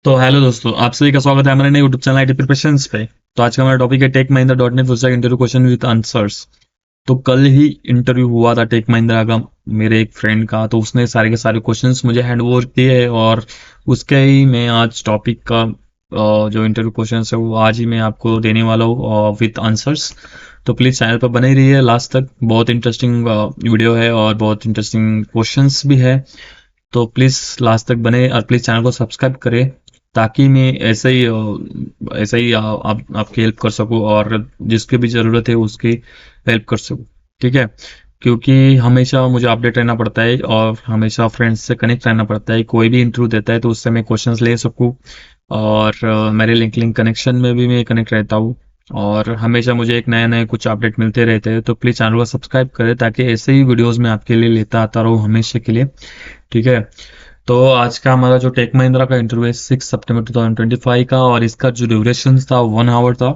तो हेलो दोस्तों, आप सभी का स्वागत है हमारे नए यूट्यूब चैनल आईटी प्रिपरेशंस पे। तो आज का हमारा टॉपिक है tech Mahindra dot net full stack interview question with answers. तो कल ही इंटरव्यू हुआ था टेक महिंद्रा का, मेरे एक फ्रेंड का। तो उसने सारे के सारे क्वेश्चंस मुझे हैंड ओवर किए हैं और उसके ही मैं आज टॉपिक का जो इंटरव्यू क्वेश्चंस है वो आज ही मैं आपको देने वाला हूँ विद आंसर्स। तो प्लीज़ चैनल पर बने ही रहिए लास्ट तक, बहुत इंटरेस्टिंग वीडियो है और बहुत इंटरेस्टिंग क्वेश्चंस भी है। तो प्लीज़ लास्ट तक बने और प्लीज़ चैनल को सब्सक्राइब करें ताकि मैं ऐसे ही आपकी हेल्प कर सकूं और जिसकी भी ज़रूरत है उसकी हेल्प कर सकूं। ठीक है, क्योंकि हमेशा मुझे अपडेट रहना पड़ता है और हमेशा फ्रेंड्स से कनेक्ट रहना पड़ता है। कोई भी इंटरव्यू देता है तो उससे मैं क्वेश्चंस ले सकूं और मेरे लिंक कनेक्शन में भी मैं कनेक्ट रहता हूँ और हमेशा मुझे एक नया नया कुछ अपडेट मिलते रहते हैं। तो प्लीज़ चैनल को सब्सक्राइब करें ताकि ऐसे ही वीडियोज़ मैं आपके लिए लेता आता रहूँ हमेशा के लिए। ठीक है, तो आज का हमारा जो टेक महिंद्रा का इंटरव्यू है 6 सितंबर 2025 का और इसका जो ड्यूरेशन था 1 आवर था।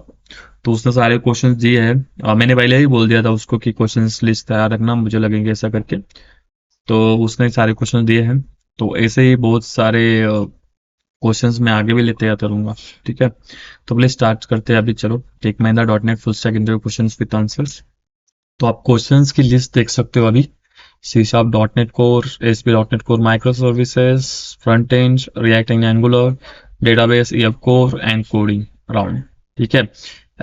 तो उसने सारे क्वेश्चंस दिए हैं और मैंने पहले ही बोल दिया था उसको कि क्वेश्चंस लिस्ट तैयार रखना, मुझे लगेंगे ऐसा करके। तो उसने सारे क्वेश्चन दिए हैं। तो ऐसे ही बहुत सारे क्वेश्चंस मैं आगे भी लेते आता रहूंगा। ठीक है, तो प्लीज स्टार्ट करते हैं अभी। चलो, tech Mahindra dot net full stack interview question with answers. तो आप क्वेश्चंस की लिस्ट देख सकते हो अभी। C Sharp .NET Core, ASP .NET Core Microservices, Front End, React and Angular, Database, EF Core and Coding Round। ठीक है,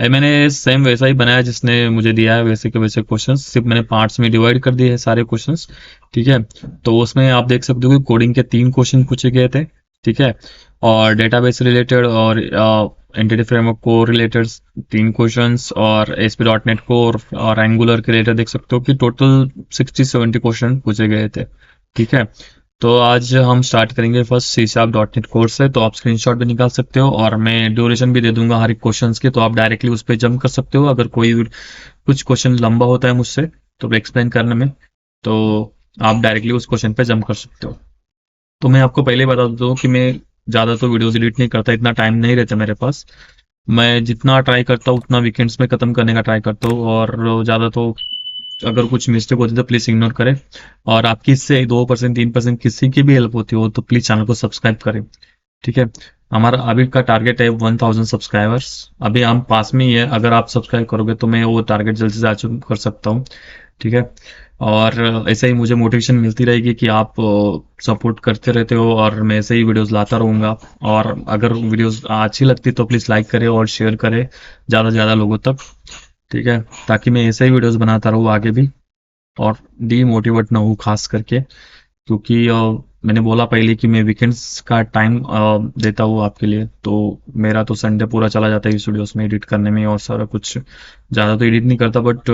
मैंने सेम वैसा ही बनाया जिसने मुझे दिया है, वैसे के वैसे क्वेश्चंस, सिर्फ मैंने पार्ट्स में डिवाइड कर दिए हैं सारे क्वेश्चंस। ठीक है, तो उसमें आप देख सकते हो कि कोडिंग के 3 क्वेश्चन पूछे गए थे। ठीक है, और डेटाबेस रिलेटेड और एंटिटी फ्रेमवर्क को रिलेटेड 3 क्वेश्चंस और एसपी डॉट नेट कोर और एंगुलर के रिलेटेड देख सकते हो कि टोटल 60-70 क्वेश्चन पूछे गए थे। ठीक है, तो आज हम स्टार्ट करेंगे first C sharp dot net course से। तो आप स्क्रीनशॉट भी निकाल सकते हो और मैं ड्यूरेशन भी दे दूंगा हर एक क्वेश्चन के, तो आप डायरेक्टली उस पर जंप कर सकते हो अगर कोई कुछ क्वेश्चन लंबा होता है मुझसे तो एक्सप्लेन करने में, तो आप डायरेक्टली उस क्वेश्चन पे जंप कर सकते हो। तो मैं आपको पहले ही बता देता हूँ कि मैं ज़्यादा तो वीडियोस एडिट नहीं करता, इतना टाइम नहीं रहता मेरे पास। मैं जितना ट्राई करता हूँ उतना वीकेंड्स में ख़त्म करने का ट्राई करता हूँ और ज़्यादा तो अगर कुछ मिस्टेक होती है तो प्लीज़ इग्नोर करें। और आपकी इससे 2% 3% किसी की भी हेल्प होती हो तो प्लीज़ चैनल को सब्सक्राइब करें। ठीक है, हमारा अभी का टारगेट है 1000 सब्सक्राइबर्स। अभी हम पास में ही है, अगर आप सब्सक्राइब करोगे तो मैं वो टारगेट जल्द से अचीव कर सकता हूँ। ठीक है, और ऐसे ही मुझे मोटिवेशन मिलती रहेगी कि आप सपोर्ट करते रहते हो और मैं ऐसे ही वीडियोस लाता रहूँगा। और अगर वीडियोस अच्छी लगती तो प्लीज़ लाइक करें और शेयर करें ज़्यादा से ज़्यादा लोगों तक। ठीक है, ताकि मैं ऐसे ही वीडियोस बनाता रहूँ आगे भी और डीमोटिवेट ना हूँ खास करके, क्योंकि मैंने बोला पहले कि मैं वीकेंड्स का टाइम देता हूँ आपके लिए। तो मेरा तो संडे पूरा चला जाता है इस वीडियोस में एडिट करने में और सारा कुछ। ज़्यादा तो एडिट नहीं करता बट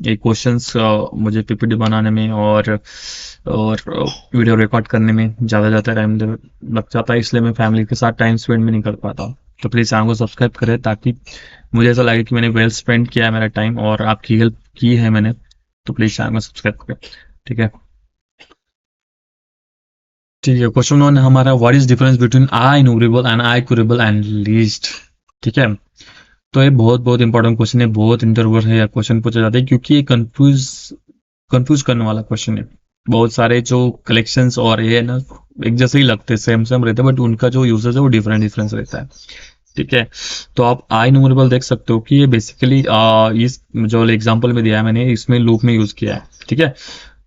एक क्वेश्चंस मुझे पीपीटी बनाने में और वीडियो रिकॉर्ड करने में ज़्यादा टाइम लग जाता है, इसलिए मैं फैमिली के साथ टाइम स्पेंड भी नहीं कर पाता। तो प्लीज़ चैनल को सब्सक्राइब करें ताकि मुझे ऐसा लगे कि मैंने वेल स्पेंड किया है मेरा टाइम और आपकी हेल्प की है मैंने। तो प्लीज़ चैनल को सब्सक्राइब करें। ठीक है, ठीक है, क्वेश्चन 1 हमारा, what is difference between I enumerable and I queryable and list. ठीक है, तो ये बहुत बहुत इंपॉर्टेंट क्वेश्चन है, बहुत इंटरव्यूअर है या क्वेश्चन पूछा जाता है क्योंकि ये कंफ्यूज करने वाला क्वेश्चन है। बहुत सारे जो कलेक्शंस और ये है ना एक जैसे ही लगते हैं, सेम सेम रहते हैं, बट उनका जो यूजेस है वो डिफरेंट डिफरेंस रहता है। ठीक है, तो आप आई न्यूमरेबल देख सकते हो कि ये बेसिकली इस जो एग्जांपल में दिया है मैंने इसमें लूप में यूज किया है। ठीक है,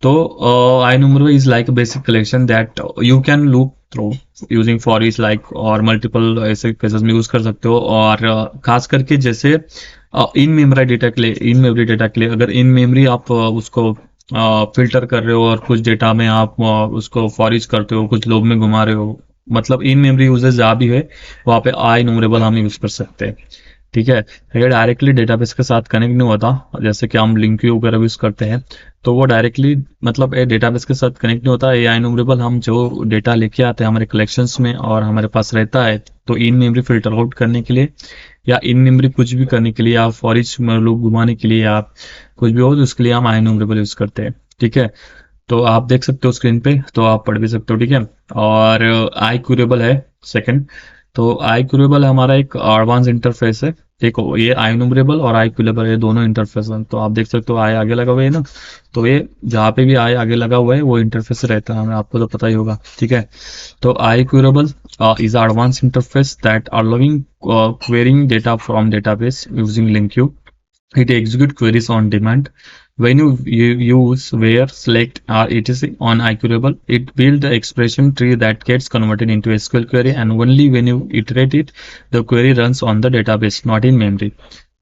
तो IEnumerable is like a basic collection that you can loop through using for is like और मल्टीपल ऐसे केसेस में यूज कर सकते हो। और खास करके जैसे इन मेमोरी डेटा के लिए अगर इन मेमोरी आप उसको फिल्टर कर रहे हो और कुछ डेटा में आप उसको फॉरिज करते हो, कुछ लोग में घुमा रहे हो, मतलब इन मेमोरी यूजेस जहाँ भी है वहाँ पे आई न्यूमरेबल हम यूज कर सकते हैं। ठीक है, अगर डायरेक्टली डेटाबेस के साथ कनेक्ट नहीं होता जैसे कि हम लिंक वगैरह यूज करते हैं तो वो डायरेक्टली मतलब ए डेटाबेस के साथ कनेक्ट नहीं होता। ए आई न्यूमरेबल हम जो डेटा लेके आते हैं हमारे कलेक्शंस में और हमारे पास रहता है, तो इन मेमोरी फिल्टर आउट करने के लिए या इन मेमोरी कुछ भी करने के लिए या फॉर ईच लूप घुमाने के लिए या कुछ भी हो तो उसके लिए हम आई न्यूमरेबल यूज करते हैं। ठीक है, तो आप देख सकते हो स्क्रीन पे, तो आप पढ़ भी सकते हो। ठीक है, और आई क्यूरेबल है सेकंड। तो आई क्यूरेबल हमारा एक एडवांस इंटरफेस है देखो ये आई न्यूमरेबल और आई क्यूलेबल ये दोनों इंटरफेस हैं, तो आप देख सकते हो आई आगे लगा हुआ है ना, तो ये जहाँ पे भी आई आगे लगा हुआ है वो इंटरफेस रहता है, हमें आपको तो पता ही होगा, ठीक है। तो आई curable is an advanced interface that allowing querying data from database using LinkU. It executes queries on demand. When you use where, select, or etc on iQurable, it builds the expression tree that gets converted into SQL query, and only when you iterate it, the query runs on the database, not in memory.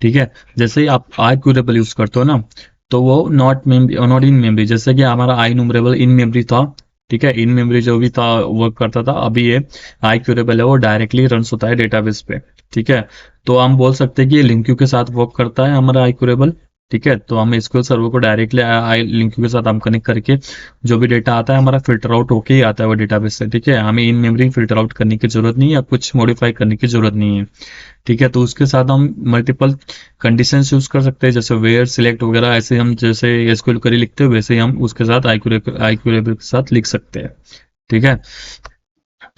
ठीक है। जैसे ही आप आई curable use करते हो ना, तो वो not in memory, जैसे कि हमारा आई न्यूमरेबल इन मेमोरी था, ठीक है, इन मेमोरी जो भी था वर्क करता था, अभी ये आई क्यूरेबल है वो डायरेक्टली रन्स होता है डेटाबेस पे, ठीक है। तो हम बोल सकते हैं कि ये लिंक्यू के साथ वर्क करता है हमारा आई क्यूरेबल, ठीक है। तो हम एसक्यूएल सर्वर को डायरेक्टली आई लिंक्यू के साथ हम कनेक्ट करके जो भी डेटा आता है हमारा फिल्टर आउट होके ही आता है वो डेटाबेस से, ठीक है। हमें इन मेमोरी फिल्टर आउट करने की जरूरत नहीं है या कुछ मॉडिफाई करने की जरूरत नहीं है, ठीक है। तो उसके साथ हम मल्टीपल कंडीशंस यूज कर सकते हैं, जैसे वेयर, सिलेक्ट वगैरह, ऐसे हम जैसे एसक्यूएल क्वेरी लिखते हैं वैसे ही हम उसके साथ आई क्यूरेबल के साथ लिख सकते हैं, ठीक है।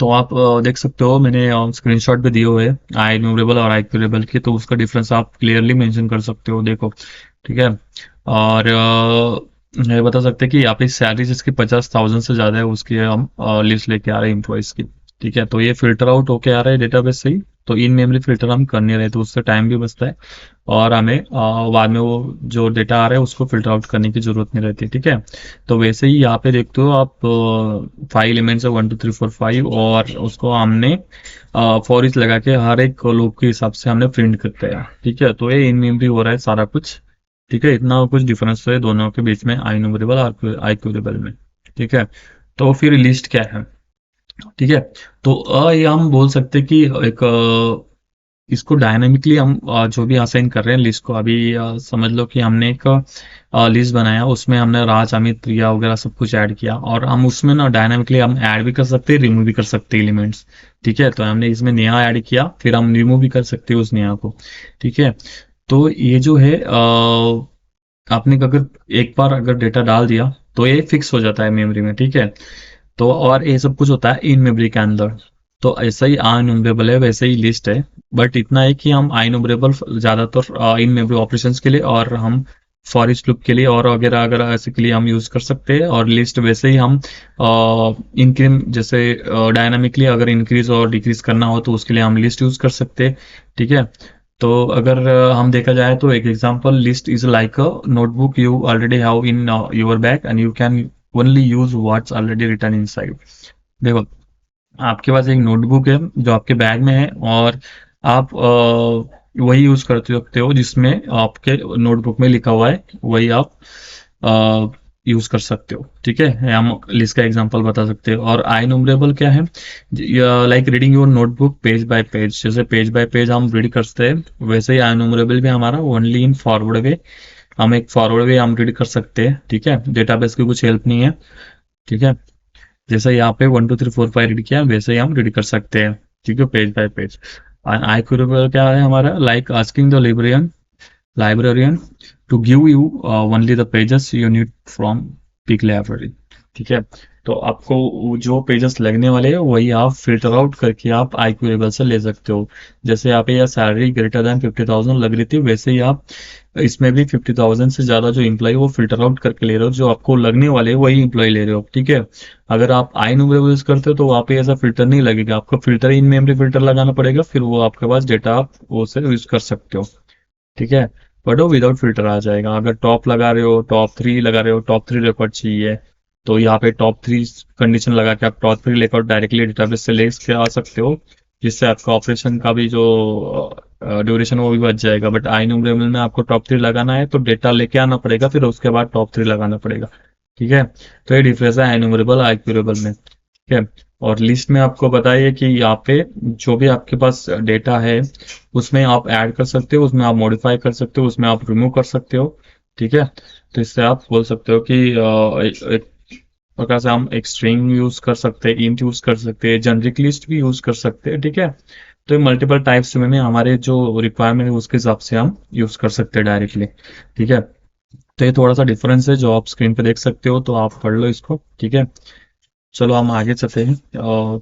तो आप देख सकते हो मैंने स्क्रीनशॉट भी दिए हुए हैं आई न्यूमरेबल और आई क्यूरेबल के, तो उसका डिफरेंस आप क्लियरली मेंशन कर सकते हो, देखो, ठीक है। और ये बता सकते हैं कि यहाँ पे सैलरी जिसकी 50,000 से ज्यादा है उसकी हम लिस्ट लेके आ रहे हैं एम्प्लॉयज की, ठीक है। तो ये फिल्टर आउट होके आ रहा है डेटाबेस से ही, तो इन मेमोरी फिल्टर हम कर नहीं रहे, तो उससे टाइम भी बचता है और हमें बाद में वो जो डेटा आ रहा है उसको फिल्टर आउट करने की जरूरत नहीं रहती, ठीक है। तो वैसे ही यहाँ पे देखते हो आप 5 एलिमेंट्स है 1 2 3 4 5, और उसको हमने फॉर ईच लगा के हर एक लूप के हिसाब से हमने प्रिंट करते हैं, ठीक है। तो ये इन मेमोरी हो रहा है सारा कुछ, ठीक है। इतना कुछ डिफरेंस है दोनों के बीच में आई न्यूमरेबल और आई क्यूरेबल में, ठीक है। तो फिर लिस्ट क्या है, ठीक है। तो ये हम बोल सकते हैं कि एक इसको डायनामिकली हम जो भी असाइन कर रहे हैं लिस्ट को, अभी समझ लो कि हमने एक लिस्ट बनाया, उसमें हमने राज, अमित, प्रिया वगैरह सब कुछ ऐड किया, और हम उसमें ना डायनामिकली हम ऐड भी कर सकते हैं, रिमूव भी कर सकते हैं एलिमेंट्स, ठीक है। तो हमने इसमें नया ऐड किया, फिर हम रिमूव भी कर सकते हैं उस नया को, ठीक है। तो ये जो है आपने अगर एक बार अगर डेटा डाल दिया तो ये फिक्स हो जाता है मेमोरी में, ठीक है। तो और ये सब कुछ होता है इन मेमोरी के अंदर। तो ऐसा ही अनयूमरेबल है वैसे ही लिस्ट है, बट इतना है कि हम अनयूमरेबल ज्यादातर इन मेमोरी ऑपरेशंस के लिए और हम फॉर ईच लूप के लिए और वगैरह वगैरह ऐसे के लिए हम यूज कर सकते हैं, और लिस्ट वैसे ही हम इंक्रीम जैसे डायनामिकली अगर इंक्रीज और डिक्रीज करना हो तो उसके लिए हम लिस्ट यूज कर सकते हैं, ठीक है। तो अगर हम देखा जाए तो एक example, list is like a notebook you already have in your bag and you can only use what's already written inside. देखो आपके पास एक नोटबुक है जो आपके बैग में है, और आप वही यूज करते सकते हो जिसमें आपके नोटबुक में लिखा हुआ है, वही आप यूज कर सकते हो, ठीक है। हम लिस्ट का एग्जांपल बता सकते हो। और आई न्यूमरेबल क्या है, like reading your notebook page by page, जैसे पेज बाय पेज हम रीड करते हैं वैसे ही आई न्यूमरेबल भी हमारा ओनली इन फॉरवर्ड वे, हम एक फॉरवर्ड वे हम रीड कर सकते हैं, ठीक है। डेटाबेस की कुछ हेल्प नहीं है, ठीक है। जैसे यहाँ पे 1 2 3 4 5 रीड किया वैसे ही हम रीड कर सकते हैं, ठीक है, page by page. I queryable क्या है हमारा, like asking the librarian to give you only the pages you need from pick library, ठीक है। तो आपको जो पेजेस लगने वाले हैं वही आप फिल्टर आउट करके आप आई क्यूरेबल से ले सकते हो। जैसे यहाँ पे यह सैलरी ग्रेटर देन 50,000 लग रही थी, वैसे ही आप इसमें भी 50,000 से ज्यादा जो इम्प्लॉय वो फिल्टर आउट करके ले रहे हो, जो आपको लगने वाले वही इम्प्लॉय ले रहे हो, ठीक है। अगर आप आई न्यूमरेबल यूज करते हो तो वहाँ पे ऐसा फिल्टर नहीं लगेगा, आपको फिल्टर इन मेमोरी फिल्टर लगाना पड़ेगा, फिर वो आपके पास डेटा आप वो से यूज कर सकते हो, ठीक है। बट वो विदाउट फिल्टर आ जाएगा। अगर टॉप लगा रहे हो, टॉप 3 लगा रहे हो, टॉप 3 रिकॉर्ड चाहिए, तो यहाँ पे टॉप 3 कंडीशन लगा के आप टॉप 3 रिकॉर्ड डायरेक्टली डेटाबेस से ले के आ सकते हो, जिससे आपका ऑपरेशन का भी जो ड्यूरेशन वो भी बच जाएगा। बट आई न्यूमरेबल में आपको टॉप 3 लगाना है तो डेटा लेके आना पड़ेगा, फिर उसके बाद टॉप 3 लगाना पड़ेगा, ठीक है। तो ये डिफरेंस है आई न्यूमरेबल आई क्यूरेबल में, ठीक है। और लिस्ट में आपको बताइए कि यहाँ पे जो भी आपके पास डेटा है उसमें आप ऐड कर सकते हो, उसमें आप मॉडिफाई कर सकते हो, उसमें आप रिमूव कर सकते हो, ठीक है। तो इससे आप बोल सकते हो कि एक प्रकार से हम एक स्ट्रिंग यूज कर सकते हैं, इंट यूज कर सकते हैं, जेनरिक लिस्ट भी यूज कर सकते हैं, ठीक है। तो मल्टीपल टाइप्स में हमारे जो रिक्वायरमेंट है उसके हिसाब से हम यूज कर सकते हैं डायरेक्टली, ठीक है। तो ये थोड़ा सा डिफरेंस है जो आप स्क्रीन पे देख सकते हो, तो आप पढ़ लो इसको, ठीक है। चलो हम आगे चलते हैं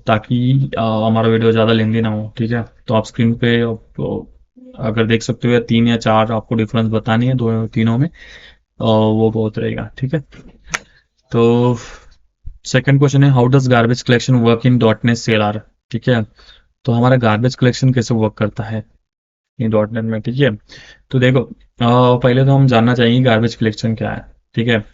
ताकि हमारा वीडियो ज़्यादा लेंदी ना हो, ठीक है। तो आप स्क्रीन पे अगर देख सकते हो या 3 या 4 आपको डिफरेंस बतानी है दो तीनों में, वो बहुत रहेगा। ठीक है, तो सेकंड क्वेश्चन है, how does garbage collection work in dot net CLR। ठीक है, तो हमारा गार्बेज कलेक्शन कैसे वर्क करता है ये डॉट नेट में। ठीक है, तो देखो पहले तो हम जानना चाहेंगे गार्बेज कलेक्शन क्या है। ठीक है,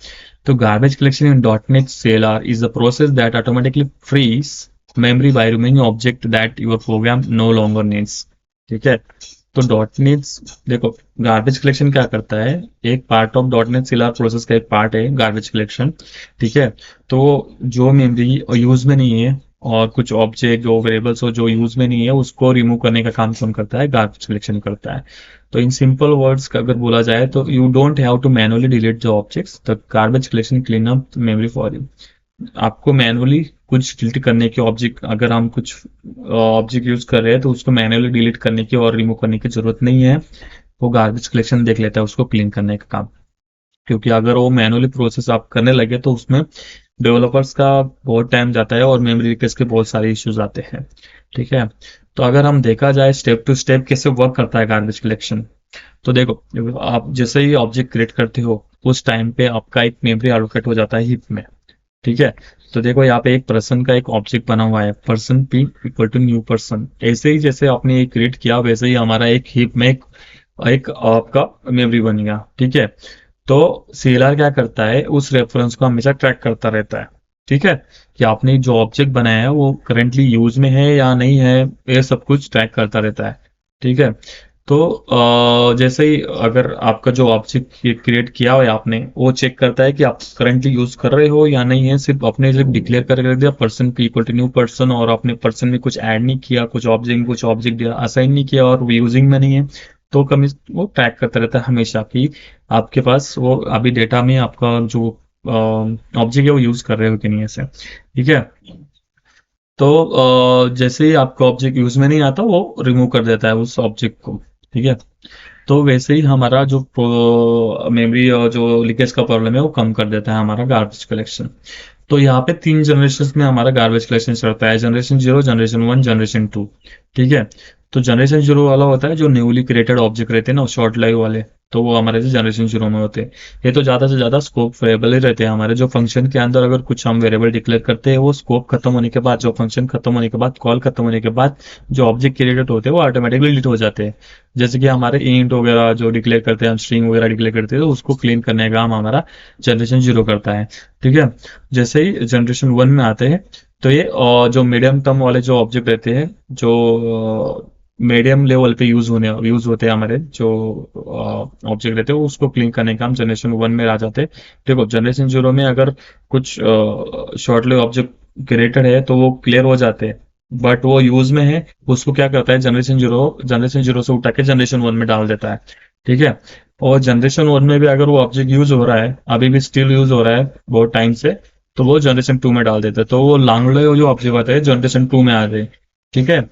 तो garbage collection in dot net CLR is the process that automatically frees memory by removing object that your program no longer needs। ठीक है, तो डॉट नेट, देखो गार्बेज कलेक्शन क्या करता है, एक part of dot net CLR process का एक पार्ट है गार्बेज कलेक्शन। ठीक है, तो जो मेमोरी यूज में नहीं है और कुछ ऑब्जेक्ट जो वेरिएबल्स हो जो यूज में नहीं है उसको रिमूव करने का काम कौन करता है, गार्बेज कलेक्शन करता है। तो इन सिंपल वर्ड्स का अगर बोला जाए तो you don't have to manually delete the objects, the garbage collection clean up memory for you. आपको मैनुअली कुछ डिलीट करने के ऑब्जेक्ट, अगर हम कुछ ऑब्जेक्ट यूज कर रहे हैं तो उसको मैनुअली डिलीट करने की और रिमूव करने की जरूरत नहीं है, वो गार्बेज कलेक्शन देख लेता है उसको क्लीन करने का काम। क्योंकि अगर वो मैनुअली प्रोसेस आप करने लगे तो उसमें डेवलपर्स का बहुत टाइम जाता है और मेमोरी लीकेज के बहुत सारे इश्यूज आते हैं। ठीक है, तो अगर हम देखा जाए स्टेप टू स्टेप कैसे वर्क करता है गार्बेज कलेक्शन, तो देखो आप जैसे ही ऑब्जेक्ट क्रिएट करते हो उस टाइम पे आपका एक मेमोरी एलोकेट हो जाता है हीप में। ठीक है, तो देखो यहाँ पे एक पर्सन का एक ऑब्जेक्ट बना हुआ है, person P equal to new person. ऐसे ही जैसे आपने एक क्रिएट किया वैसे ही हमारा एक हीप में एक आपका मेमोरी बन गया। ठीक है, तो CLR क्या करता है, उस रेफरेंस को हमेशा ट्रैक करता रहता है। ठीक है, कि आपने जो ऑब्जेक्ट बनाया है वो करेंटली यूज में है या नहीं है, ये सब कुछ ट्रैक करता रहता है। ठीक है, तो जैसे ही अगर आपका जो ऑब्जेक्ट क्रिएट किया हुआ है आपने, वो चेक करता है कि आप करेंटली यूज कर रहे हो या नहीं है, सिर्फ अपने सिर्फ डिक्लेयर करके रख दिया person P equal to new person और अपने पर्सन में कुछ ऐड नहीं किया, कुछ ऑब्जेक्ट असाइन नहीं किया और यूजिंग में नहीं है, तो कम वो ट्रैक करता रहता है हमेशा कि आपके पास वो अभी डेटा में आपका जो ऑब्जेक्ट है वो यूज कर रहे हो कि नहीं ऐसे। ठीक है, तो जैसे ही आपका ऑब्जेक्ट यूज में नहीं आता वो रिमूव कर देता है उस ऑब्जेक्ट को। ठीक है, तो वैसे ही हमारा जो मेमोरी और जो लीकेज का प्रॉब्लम है वो कम कर देता है हमारा गार्बेज कलेक्शन। तो यहाँ पे 3 जनरेशन में हमारा गार्बेज कलेक्शन चलता है, जनरेशन 0, जनरेशन 1, जनरेशन 2। ठीक है, तो जनरेशन 0 वाला होता है जो न्यूली क्रिएटेड ऑब्जेक्ट रहते हैं ना शॉर्ट लाइव वाले, तो वो हमारे जनरेशन 0 में होते हैं। ये तो ज्यादा से ज्यादा स्कोप वेरिएबल ही रहते हैं हमारे, जो फंक्शन के अंदर अगर कुछ हम वेरिएबल डिक्लेयर करते हैं वो स्कोप खत्म होने के बाद, जो फंक्शन खत्म होने के बाद, कॉल खत्म होने के बाद जो ऑब्जेक्ट क्रिएटेड होते हैं वो ऑटोमेटिकली डिलीट हो जाते हैं। जैसे कि हमारे इंट वगैरह जो डिक्लेयर करते हैं, हम स्ट्रिंग वगैरह डिक्लेयर करते हैं तो उसको क्लीन करने का काम हमारा जनरेशन 0 करता है। ठीक है, जैसे ही जनरेशन 1 में आते हैं तो ये जो मीडियम टर्म वाले जो ऑब्जेक्ट रहते हैं, जो मीडियम लेवल पे यूज होते हैं हमारे जो ऑब्जेक्ट रहते हैं, उसको क्लीन करने का हम जनरेशन 1 में आ जाते हैं। देखो जनरेशन 0 में अगर कुछ शॉर्ट लिव ऑब्जेक्ट क्रिएटेड है तो वो क्लियर हो जाते हैं, बट वो यूज में है उसको क्या करता है जनरेशन 0 से उठा के जनरेशन 1 में डाल देता है। ठीक है, और जनरेशन 1 में भी अगर वो ऑब्जेक्ट यूज हो रहा है, अभी भी स्टिल यूज हो रहा है बहुत टाइम से, तो वो जनरेशन 2 में डाल देता है, तो वो लॉन्ग लिव जो ऑब्जेक्ट होता है जनरेशन 2 में आ गए। ठीक है,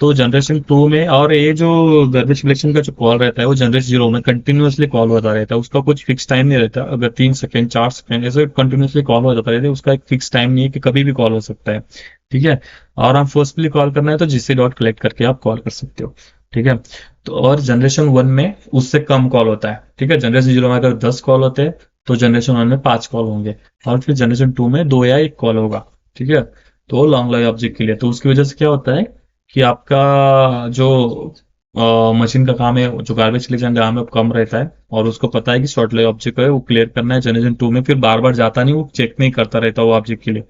तो जनरेशन 2 में, और ये जो गार्बेज कलेक्शन का जो कॉल रहता है वो जनरेशन 0 में कंटिन्यूअसली कॉल होता रहता है, उसका कुछ फिक्स टाइम नहीं रहता, अगर 3 सेकंड 4 सेकंड ऐसे कंटिन्यूअसली कॉल हो जाता रहता है, उसका एक फिक्स टाइम नहीं है कि कभी भी कॉल हो सकता है। ठीक है, और आप फोर्सफुली कॉल करना है तो जीसी डॉट कलेक्ट करके आप कॉल कर सकते हो। ठीक है, तो और जनरेशन 1 में उससे कम कॉल होता है। ठीक है, जनरेशन 0 में अगर 10 कॉल होते हैं तो जनरेशन 1 में 5 कॉल होंगे, और फिर जनरेशन 2 में 2 या 1 कॉल होगा। ठीक है, तो लॉन्ग लाइफ ऑब्जेक्ट के लिए, तो उसकी वजह से क्या होता है कि आपका जो मशीन का काम है, जो गार्बेज कलेक्शन का काम है वो कम रहता है, और उसको पता है कि शॉर्ट लाइफ ऑब्जेक्ट है वो क्लियर करना है जनरेशन 2 में, फिर बार बार जाता नहीं, वो चेक नहीं करता रहता वो ऑब्जेक्ट के लिए।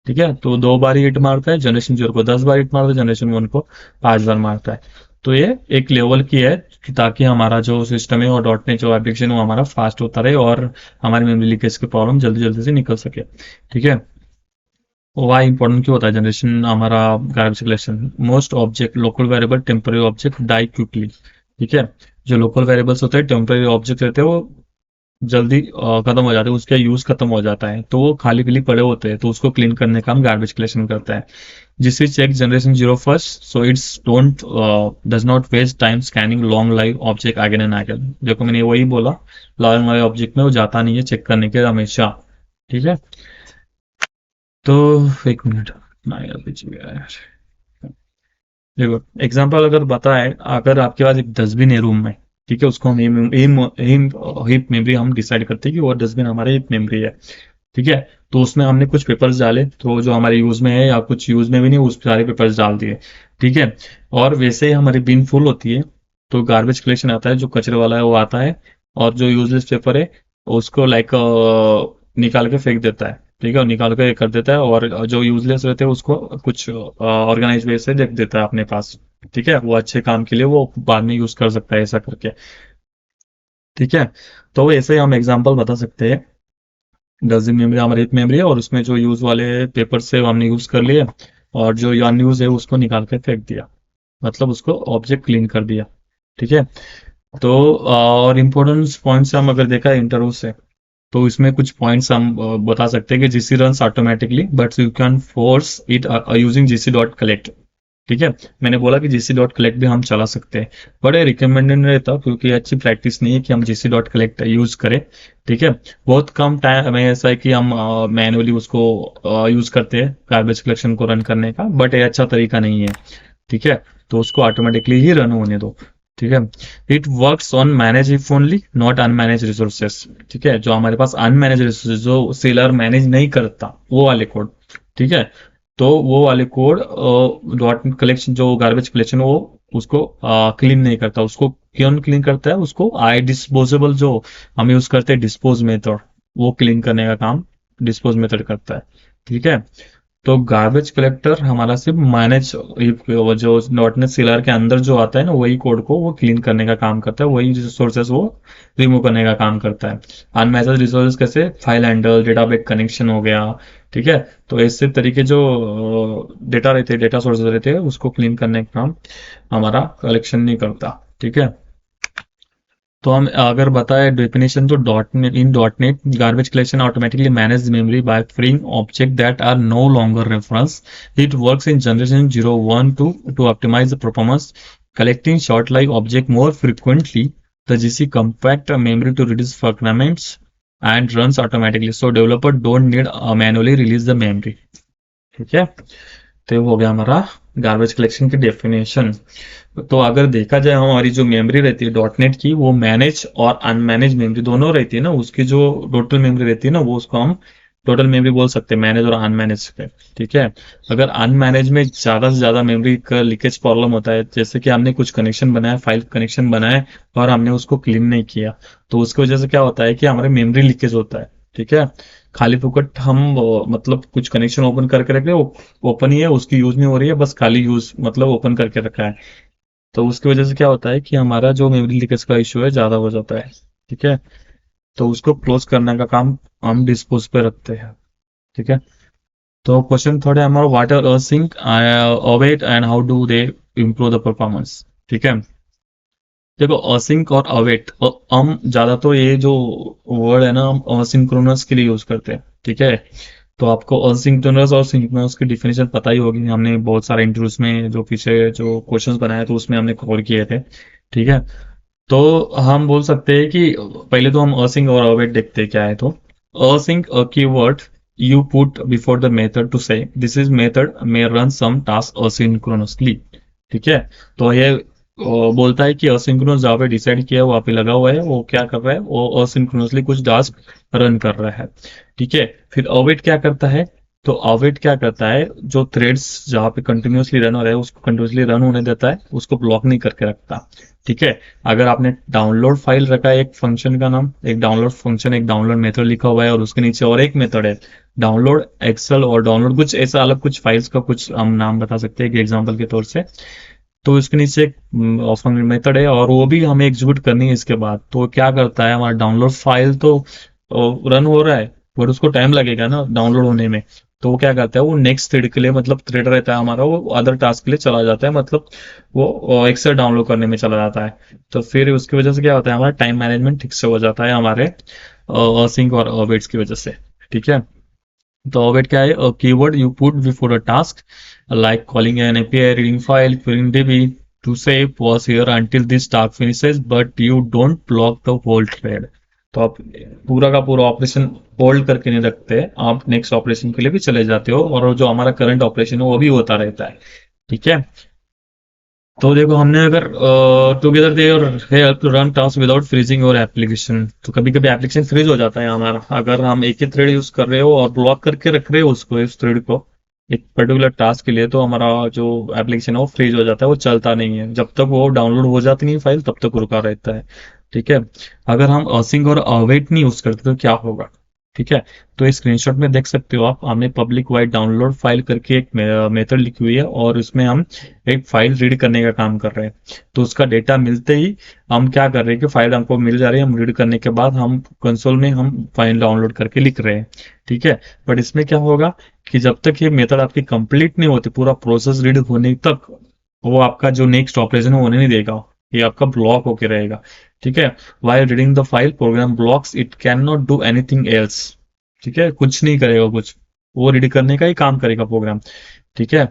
ठीक है, तो 2 बार हिट मारता है, जनरेशन 0 को 10 बार हिट मारता है, जनरेशन 1 को 5 बार मारता है। तो ये एक लेवल की है कि ताकि हमारा जो सिस्टम है और डॉट नेट जो एप्लीकेशन है वो हमारा फास्ट होता रहे और हमारी मेमोरी लीकेज की प्रॉब्लम जल्दी जल्दी से निकल सके। ठीक है, वाई इंपॉर्टेंट क्यों होता है जनरेशन हमारा garbage collection, most object local variable temporary object die quickly. ठीक है, जो लोकल वेरिएबल्स होते हैं टेम्पररी ऑब्जेक्ट रहते हैं वो जल्दी खत्म हो जाते हैं, उसका यूज खत्म हो जाता है, तो वो खाली पीली पड़े होते हैं, तो उसको क्लीन करने का हम गार्बेज कलेक्शन करता है। जिससे check generation 0 first so it's don't does not waste time scanning long live object again and again. देखो मैंने वही बोला, लॉन्ग लाइव ऑब्जेक्ट में वो जाता नहीं है चेक करने के हमेशा। ठीक है, तो 1 मिनट, मैं अभी यार देखो एग्जांपल अगर बताए, अगर आपके पास एक डस्टबिन है रूम में, ठीक है, उसको हम हीप मेमोरी हम डिसाइड करते हैं कि वो डस्टबिन हमारे हीप मेमोरी है, ठीक है। तो उसमें हमने कुछ पेपर्स डाले, तो जो हमारे यूज में है या कुछ यूज में भी नहीं, उस सारे पेपर्स डाल दिए, ठीक है। और वैसे ही हमारी बिन फुल होती है, तो गार्बेज कलेक्शन आता है, जो कचरे वाला है वो आता है, और जो यूजलेस पेपर है उसको लाइक निकाल के फेंक देता है, ठीक है, और निकाल के कर देता है, और जो यूजलेस रहते हैं उसको कुछ ऑर्गेनाइज वे से रख देता है अपने पास, ठीक है, वो अच्छे काम के लिए वो बाद में यूज कर सकता है ऐसा करके, ठीक है। तो ऐसे ही हम एग्जांपल बता सकते हैं, डजन मेमोरी हमारी एक मेमोरी है, और उसमें जो यूज वाले पेपर से हमने यूज कर लिए, और जो अनयूज है उसको निकाल कर फेंक दिया, मतलब उसको ऑब्जेक्ट क्लीन कर दिया, ठीक है। तो और इम्पोर्टेंट पॉइंट्स हम अगर देखा है इंटरव्यू से, तो इसमें कुछ पॉइंट्स हम बता सकते हैं कि GC runs automatically but you can force it using GC dot collect, ठीक है। मैंने बोला कि जीसी डॉट कलेक्ट भी हम चला सकते हैं, बट ये रिकमेंडेड नहीं रहता, क्योंकि अच्छी प्रैक्टिस नहीं है कि हम जीसी डॉट कलेक्ट यूज करें, ठीक है। बहुत कम टाइम में ऐसा है कि हम मैनुअली उसको यूज करते हैं गार्बेज कलेक्शन को रन करने का, बट ये अच्छा तरीका नहीं है, ठीक है। तो उसको ऑटोमेटिकली ही रन होने दो, ठीक है। It works on manage if only, not unmanaged resources, ठीक है। जो हमारे पास अनमैनेज रिसोर्सेज जो सेलर मैनेज नहीं करता वो वाले कोड, ठीक है। तो वो वाले कोड डॉट कलेक्शन जो गार्बेज कलेक्शन वो उसको क्लीन नहीं करता, उसको क्यों क्लीन करता है, उसको आई डिस्पोजेबल जो हम यूज करते हैं डिस्पोज मेथड, वो क्लीन करने का काम डिस्पोज मेथड करता है, ठीक है। तो गार्बेज कलेक्टर हमारा सिर्फ मैनेज, जो डॉट नेट सीलर के अंदर जो आता है ना, वही कोड को वो क्लीन करने का काम करता है, वही रिसोर्सेस वो रिमूव करने का काम करता है। अनमैनेज रिसोर्सेस कैसे, फाइल हैंडल, डेटाबेस कनेक्शन हो गया, ठीक है। तो ऐसे तरीके जो डेटा रहते हैं, डेटा सोर्सेज रहते हैं, उसको क्लीन करने का काम हमारा कलेक्शन नहीं करता, ठीक है। तो हम अगर बताए डेफिनेशन, तो dot net garbage collection automatically manage memory by freeing object that are no longer reference. It works in generation 0 1 2 to optimize the performance, collecting short life object more frequently. The GC compact memory to reduce fragments and runs automatically, so developer don't need manually release the memory, ठीक है। तो वो हो गया हमारा garbage collection की definition. तो अगर देखा जाए हमारी जो मेमोरी रहती है डॉट नेट की, वो मैनेज और अनमैनेज मेमोरी दोनों रहती है ना, उसकी जो टोटल मेमोरी रहती है ना, वो उसको हम टोटल मेमोरी बोल सकते हैं, मैनेज और अनमैनेज का, ठीक है। अगर अनमैनेज में ज्यादा से ज्यादा मेमोरी का लीकेज प्रॉब्लम होता है, जैसे कि हमने कुछ कनेक्शन बनाया, फाइल कनेक्शन बनाए, और हमने उसको क्लीन नहीं किया, तो उसकी वजह से क्या होता है कि हमारे मेमोरी लीकेज होता है, ठीक है। खाली फुकट हम मतलब कुछ कनेक्शन ओपन करके रखे, ओपन ही है, उसकी यूज नहीं हो रही है, बस खाली यूज मतलब ओपन करके रखा है, तो उसकी वजह से क्या होता है कि हमारा जो मेमोरी लीकेज का इशू है ज्यादा हो जाता है, ठीक है। तो उसको क्लोज करने का काम हम डिस्पोज पे रखते हैं, ठीक है। तो क्वेश्चन थोड़े हमारा, what are async await and how do they improve the performance, ठीक है। देखो असिंक और अवेट, हम ज्यादा तो ये जो वर्ड है ना, हम असिंक्रोनस के लिए यूज करते हैं, ठीक है। तो आपको असिंक्रोनस और सिंक्रोनस की डिफिनेशन पता ही होगी, हमने बहुत सारे इंटरव्यूज में जो पीछे जो क्वेश्चंस बनाए तो उसमें हमने कवर किए थे, ठीक है। तो हम बोल सकते हैं कि पहले तो हम असिंक और अवेट देखते हैं क्या है। तो async a keyword you put before the method to say this is method may run some task asynchronously, ठीक है। तो ये बोलता है कि असिंक्रोनस जहाँ पे डिसाइड किया है वहां पे लगा हुआ है, वो क्या कर रहा है, वो असिंक्रोनसली कुछ टास्क रन कर रहा है, ठीक है। फिर अवेट क्या करता है, तो अवेट क्या करता है, जो थ्रेड्स जहाँ पे कंटिन्यूअसली रन हो रहा है उसको कंटिन्यूअसली रन होने देता है, उसको ब्लॉक नहीं करके रखता, ठीक है। अगर आपने डाउनलोड फाइल रखा है एक फंक्शन का नाम, एक डाउनलोड फंक्शन, एक डाउनलोड मेथड लिखा हुआ है, और उसके नीचे और एक मेथड है डाउनलोड एक्सेल और डाउनलोड कुछ ऐसा अलग कुछ फाइल्स का कुछ हम नाम बता सकते हैं कि एग्जांपल के तौर से, तो इसके नीचे एक मेथड है, और वो भी हमें एग्जीक्यूट करनी है इसके बाद। तो क्या करता है, हमारा डाउनलोड फाइल तो रन हो रहा है, बट उसको टाइम लगेगा ना डाउनलोड होने में, तो वो क्या करता है, वो नेक्स्ट थ्रेड के लिए, मतलब थ्रेड रहता है हमारा, वो अदर टास्क के लिए चला जाता है, मतलब वो एक्सेल डाउनलोड करने में चला जाता है। तो फिर उसकी वजह से क्या होता है, हमारा टाइम मैनेजमेंट ठीक से हो जाता है हमारे सिंक और अवेट्स की वजह से, ठीक है। तो अवेट क्या है, keyword you put before a task, like calling an API, reading file, querying DB to say pause here until this task finishes, but you don't block the whole thread. तो आप पूरा का पूरा ऑपरेशन होल्ड करके नहीं रखते, आप next operation के लिए भी चले जाते हो, और जो हमारा करंट ऑपरेशन है वो भी होता रहता है, ठीक है। तो देखो हमने अगर टुगेदर दे और help to run task without freezing और एप्लीकेशन, तो कभी कभी एप्लीकेशन फ्रीज हो जाता है हमारा, अगर हम एक ही थ्रेड यूज कर रहे हो और ब्लॉक करके रख रहे हो उसको, इस थ्रेड को एक पर्टिकुलर टास्क के लिए, तो हमारा जो एप्लीकेशन है वो फ्रीज हो जाता है, वो चलता नहीं है, जब तक वो डाउनलोड हो जाती नहीं फाइल तब तक रुका रहता है। ठीक है। अगर हम असिंक और अवेट नहीं यूज करते तो क्या होगा? ठीक है। तो इस स्क्रीनशॉट में देख सकते हो आप, हमने पब्लिक वाइड डाउनलोड फाइल करके एक मेथड लिखी हुई है, और उसमें हम एक फाइल रीड करने का काम कर रहे हैं। तो उसका डेटा मिलते ही हम क्या कर रहे हैं कि फाइल हमको मिल जा रही है, हम रीड करने के बाद हम कंसोल में हम फाइल डाउनलोड करके लिख रहे हैं। ठीक है। बट इसमें क्या होगा कि जब तक ये मेथड आपकी कंप्लीट नहीं होती, पूरा प्रोसेस रीड होने तक, वो आपका जो नेक्स्ट ऑपरेशन है होने नहीं देगा, ये आपका ब्लॉक होके रहेगा। ठीक है। While reading the file program blocks, it can not do anything else. ठीक है, कुछ नहीं करेगा कुछ, वो रीड करने का ही काम करेगा प्रोग्राम। ठीक है।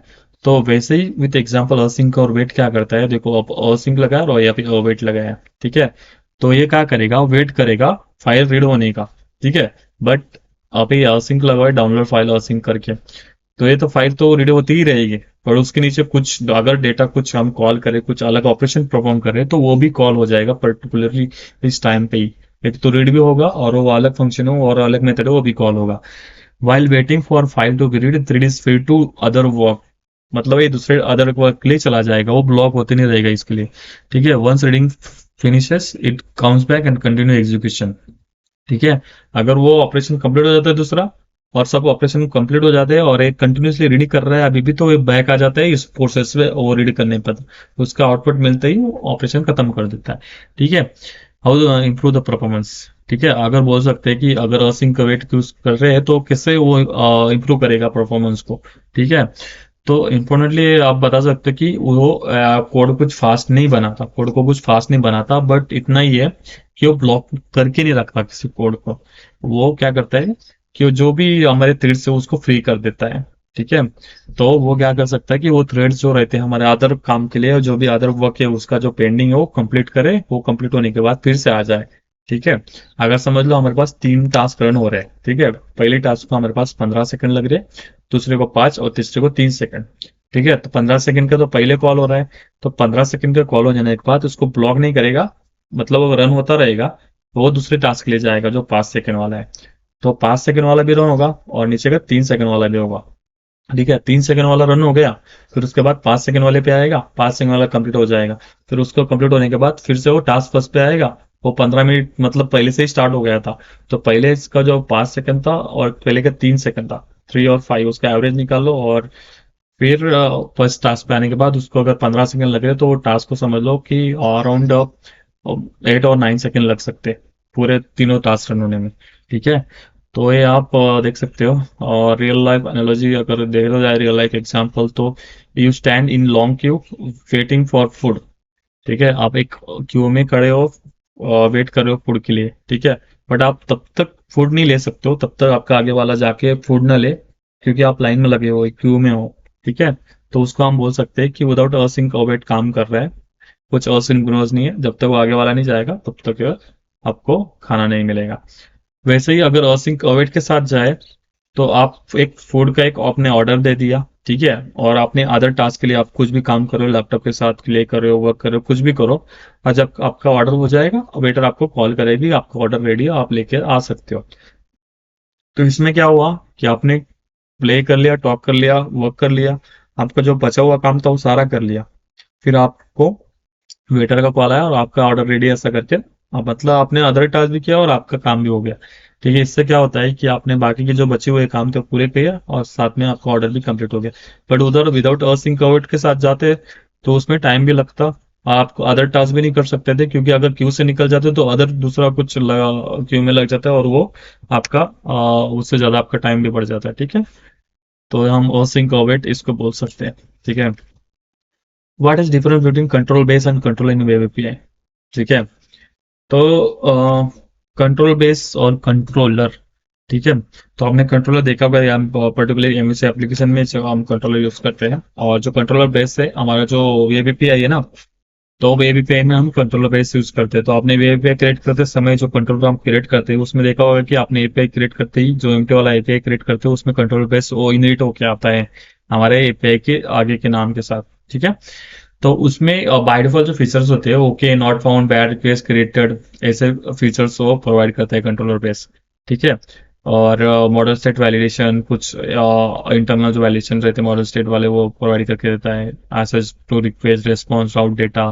तो वैसे ही विथ एग्जांपल असिंक और वेट क्या करता है, देखो अब असिंक लगाया और या फिर वेट लगाया। ठीक है। तो ये क्या करेगा, वेट करेगा फाइल रीड होने का। ठीक है। बट अभी असिंक लगाए डाउनलोड फाइल असिंक करके, तो ये तो फाइल तो रीड होती ही रहेगी, पर उसके नीचे कुछ अगर डेटा कुछ हम कॉल करें, कुछ अलग ऑपरेशन परफॉर्म करें, तो वो भी कॉल हो जाएगा पर्टिकुलरली इस टाइम पे ही। एक तो रीड भी होगा और वो अलग फंक्शन हो और अलग मेथड हो वो भी कॉल होगा। While waiting for file to be read, thread is free to other work, मतलब ये दूसरे अदर वर्क के लिए चला जाएगा, वो ब्लॉक होते नहीं रहेगा इसके लिए। ठीक है। Once reading finishes it comes back and continue execution. ठीक है। अगर वो ऑपरेशन कंप्लीट हो जाता है दूसरा, और सब ऑपरेशन कंप्लीट हो जाते हैं और एक कंटिन्यूसली रीड कर रहा है अभी भी, तो ये बैक आ जाता है इस प्रोसेस में, वो रीड करने पर तो उसका आउटपुट मिलते ही ऑपरेशन खत्म कर देता है। ठीक है। How improve the performance. ठीक है। अगर बोल सकते हैं कि अगर असिंक वेट यूज कर रहे हैं तो कैसे वो इम्प्रूव करेगा परफॉर्मेंस को। ठीक है। तो इम्पोर्टेंटली आप बता सकते हैं कि वो कोड कुछ फास्ट नहीं बनाता, कोड को कुछ फास्ट नहीं बनाता, बट इतना ही है कि वो ब्लॉक करके नहीं रखता किसी कोड को। वो क्या करता है कि वो जो भी हमारे थ्रेड्स है उसको फ्री कर देता है। ठीक है। तो वो क्या कर सकता है कि वो थ्रेड्स जो रहते हैं हमारे अदर काम के लिए, जो भी अदर वर्क है उसका जो पेंडिंग है वो कंप्लीट करे, वो कंप्लीट होने के बाद फिर से आ जाए। ठीक है। अगर समझ लो हमारे पास 3 टास्क रन हो रहे हैं। ठीक है। पहले टास्क को हमारे पास 15 सेकंड लग रहे हैं, दूसरे को 5 और तीसरे को 3 सेकंड। ठीक है। तो 15 सेकंड का तो पहले कॉल हो रहा है, तो 15 सेकंड का कॉल हो जाने के बाद उसको ब्लॉक नहीं करेगा, मतलब वो रन होता रहेगा, तो वो दूसरे टास्क ले जाएगा जो 5 सेकंड वाला है। तो 5 सेकंड वाला भी रन होगा और नीचे का 3 सेकंड वाला भी होगा। ठीक है। 3 सेकंड वाला रन हो गया, फिर उसके बाद 5 सेकंड वाले पे आएगा, 5 सेकंड वाला कंप्लीट हो जाएगा। फिर उसको कंप्लीट होने के बाद फिर से वो टास्क फर्स्ट पे आएगा, वो 15 मिनट मतलब पहले से ही स्टार्ट हो गया था। तो पहले इसका जो 5 सेकंड था और पहले का 3 सेकंड था, 3 और 5 उसका एवरेज निकाल लो, और फिर फर्स्ट टास्क पे आने के बाद उसको अगर 15 सेकंड लग रहे तो वो टास्क को समझ लो कि अराउंड 8 और 9 सेकंड लग सकते हैं पूरे तीनों टास्क रन होने में। ठीक है। तो ये आप देख सकते हो। और रियल लाइफ एनालॉजी अगर देखा जाए, रियल लाइफ एग्जांपल, तो you stand in long Q waiting for food. ठीक है। आप एक क्यू में खड़े हो, वेट कर रहे हो फूड के लिए। ठीक है। बट आप तब तक फूड नहीं ले सकते हो, तब तक आपका आगे वाला जाके फूड ना ले, क्योंकि आप लाइन में लगे हो, क्यू में हो। ठीक है। तो उसको हम बोल सकते हैं कि विदाउट अर्सिंग वेट काम कर रहा है, कुछ असिंक्रोनस नहीं है, जब तक वो आगे वाला नहीं जाएगा तब तक आपको खाना नहीं मिलेगा। वैसे ही अगर असिंक अवेट के साथ जाए, तो आप एक फूड का एक आपने ऑर्डर दे दिया। ठीक है। और आपने अदर टास्क के लिए आप कुछ भी काम कर रहे हो, लैपटॉप के साथ प्ले कर रहे हो, वर्क कर रहे हो, कुछ भी करो, और जब आपका ऑर्डर हो जाएगा वेटर आपको कॉल करेगी, आपका ऑर्डर रेडी है, आप लेके आ सकते हो। तो इसमें क्या हुआ कि आपने प्ले कर लिया, टॉक कर लिया, वर्क कर लिया, आपका जो बचा हुआ काम था वो सारा कर लिया, फिर आपको वेटर का कॉल आया और आपका ऑर्डर रेडी, ऐसा करके आप मतलब आपने अदर टास्क भी किया और आपका काम भी हो गया। ठीक है। इससे क्या होता है कि आपने बाकी के जो बचे हुए काम थे वो पूरे किए और साथ में आपका ऑर्डर भी कंप्लीट हो गया। बट उधर विदाउट अर्सिंग कवर्ड के साथ जाते तो उसमें टाइम भी लगता, आप अदर टास्क भी नहीं कर सकते थे, क्योंकि अगर क्यू से निकल जाते तो अदर दूसरा कुछ क्यू में लग जाता है और वो आपका उससे ज्यादा आपका टाइम भी बढ़ जाता है। ठीक है। तो हम अर्सिंग कवर्ड इसको बोल सकते हैं। ठीक है। What is difference between control base and control in web API? ठीक है। तो कंट्रोल बेस और कंट्रोलर। ठीक है। तो हमने कंट्रोलर देखा हुआ है, हम पर्टिकुलर एमवीसी एप्लीकेशन में जो हम कंट्रोलर यूज करते हैं, और जो कंट्रोलर बेस है हमारा जो वेब एपीआई है ना, तो वेब एपीआई में हम कंट्रोलर बेस यूज करते हैं। तो आपने वेब एपीआई क्रिएट करते समय जो कंट्रोलर हम क्रिएट करते हैं उसमें देखा होगा कि आपने एपीआई क्रिएट करते ही जो एमटी वाला एपीआई क्रिएट करते हैं उसमें कंट्रोलर बेस वो इनहेरिट होके आता है हमारे एपीआई के आगे के नाम के साथ। ठीक है। तो उसमें बाय डिफॉल्ट जो फीचर्स होते हैं, okay, not found, bad request created, ऐसे फीचर्स वो प्रोवाइड करता है कंट्रोलर बेस। ठीक है। और मॉडल स्टेट वैलिडेशन, कुछ इंटरनल जो वैलिडेशन रहते हैं मॉडल स्टेट वाले, वो प्रोवाइड करके देता है, access to request response route data.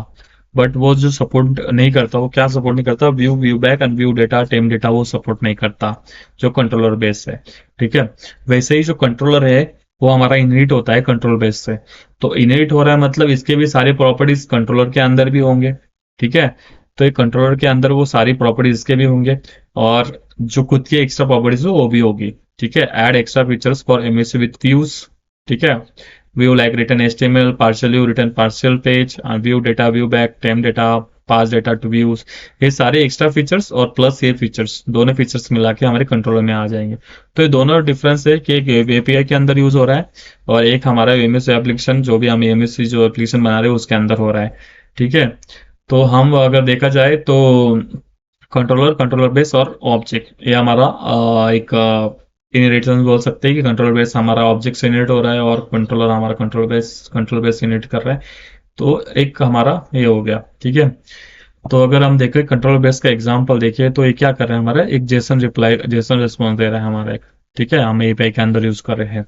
But वो जो सपोर्ट नहीं करता, वो क्या सपोर्ट नहीं करता, व्यू, व्यू बैक, अनव्यू डेटा, टेम डेटा, वो सपोर्ट नहीं करता जो कंट्रोलर बेस है। ठीक है। वैसे ही जो कंट्रोलर है वो हमारा इनहेरिट होता है कंट्रोल बेस से। तो इनहेरिट हो रहा है मतलब इसके भी सारे प्रॉपर्टीज कंट्रोलर के अंदर भी होंगे। ठीक है। तो एक कंट्रोलर के अंदर वो सारी प्रॉपर्टीज इसके भी होंगे, और जो खुद की एक्स्ट्रा प्रॉपर्टीज हो वो भी होगी। ठीक है। Add extra features for MVC with views. ठीक है। View like return HTML, partial view, return partial page, ViewData, ViewBag, TempData, pass data to views, ये सारे एक्स्ट्रा फीचर्स और प्लस ये फीचर्स, दोनों फीचर्स मिला के हमारे कंट्रोलर में आ जाएंगे। तो ये दोनों डिफरेंस है कि एक एपीआई के अंदर यूज हो रहा है, और एक हमारा एमएस एप्लीकेशन, जो भी हम एमएस जो एप्लीकेशन बना रहे हैं उसके अंदर हो रहा है। ठीक है। तो हम अगर देखा जाए तो कंट्रोलर, कंट्रोलर बेस और ऑब्जेक्ट, ये हमारा एक इनहेरिटेंस बोल सकते हैं कि कंट्रोलर बेस हमारा ऑब्जेक्ट से इनहेरिट हो रहा है और कंट्रोलर हमारा कंट्रोल बेस इनहेरिट कर रहा है। तो एक हमारा ये हो गया। ठीक है। तो अगर हम देखें कंट्रोल बेस का एग्जांपल देखिए, तो ये क्या कर रहे हैं, हमारा एक जेसन रिप्लाई, जेसन रिस्पॉन्स दे रहा है हमारा एक। ठीक है। हम एपीआई के अंदर यूज कर रहे हैं।